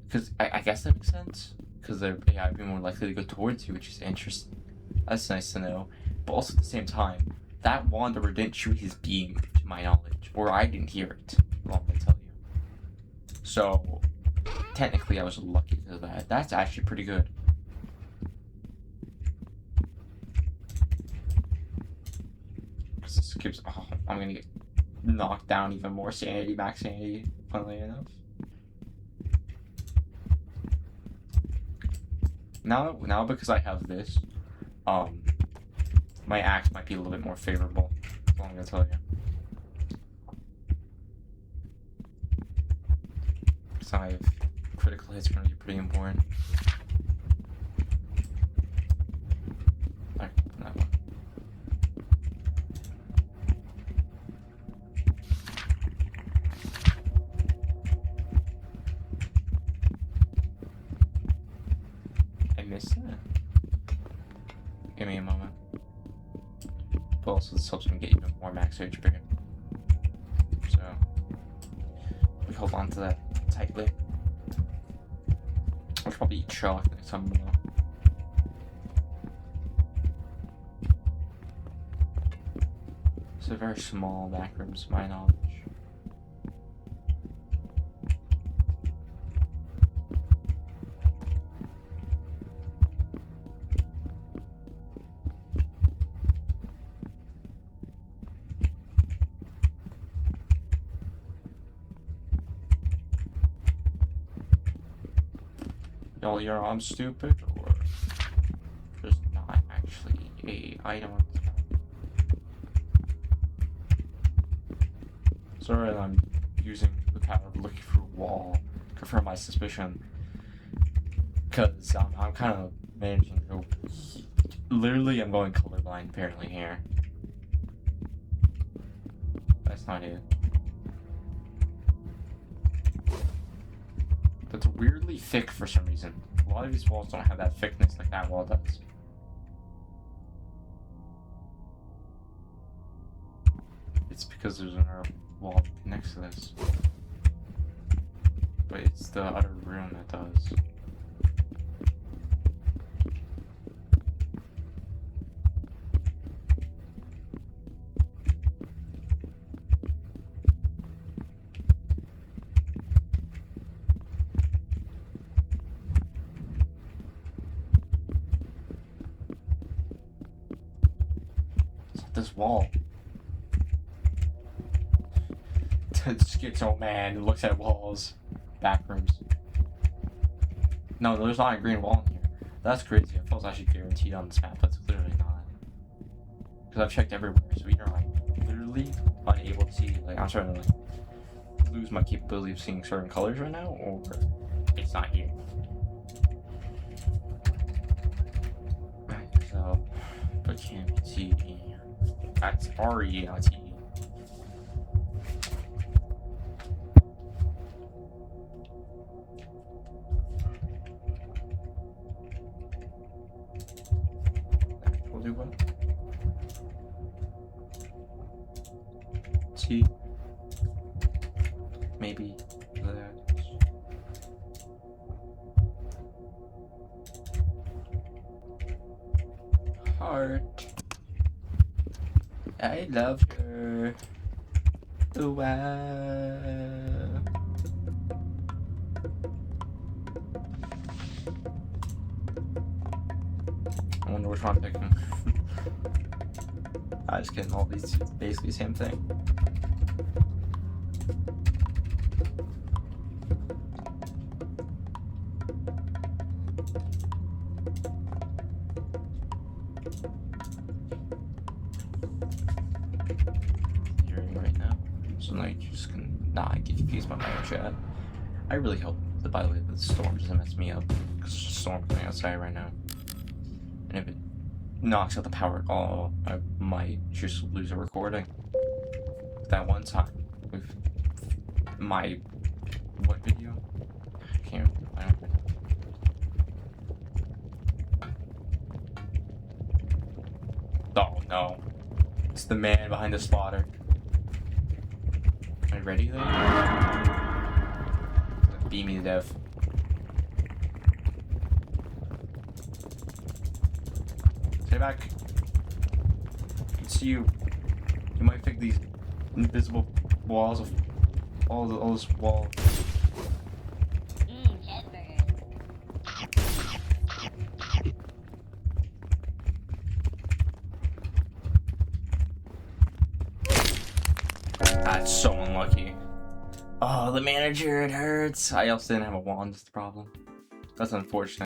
Because I guess that makes sense. Because they're I'd be more likely to go towards you, which is interesting. That's nice to know. But also at the same time, that wanderer didn't shoot his beam, to my knowledge. Or I didn't hear it. Well, I'm going to tell you. So, technically I was lucky to that. That's actually pretty good. Because this keeps... Oh, I'm going to get knocked down even more sanity, max sanity, funnily enough. Now because I have this, my axe might be a little bit more favorable. That's all I'm gonna tell you. Because I have critical hits gonna be pretty important. Alright, that one. I missed that. Give me a moment. But also this helps me get even more max HP. So we hold on to that tightly. I should probably eat chalk next time though. It's a very small back room to my knowledge. Y'all, I'm stupid, or just not actually a item. Sorry that I'm using the power of looking through a wall to confirm my suspicion. Because I'm kind of managing to... Literally, I'm going colorblind apparently here. That's not it. That's weirdly thick for some reason. A lot of these walls don't have that thickness like that wall does. It's because there's another wall next to this. But it's the other room that does. This wall. Schizo man who looks at walls. Back rooms. No, there's not a green wall in here. That's crazy. I thought it was actually guaranteed on this map. That's clearly not. Because I've checked everywhere, so either I'm literally unable to see, like, I'm starting to like lose my capability of seeing certain colors right now, or it's not here. Right, so, but can't see. That's R-E-L-T. We'll do what? T. Maybe that. Heart. I love her. Ooh, I wonder which one I'm picking. I just kidding, all these basically the same thing. Right now, so like you just can not get confused by my own chat. I really hope that, by the way, the storm doesn't mess me up, because there's a storm coming outside right now, and if it knocks out the power at all, I might just lose a recording. That one time with my what video? I can't. I don't know. Oh no! It's the man behind the slaughter. Are you ready though? Beat me to death. Stay back. I can see you. You might think these invisible walls of all this wall. That's so unlucky. Oh, the manager, it hurts. I also didn't have a wand, that's the problem. That's unfortunate.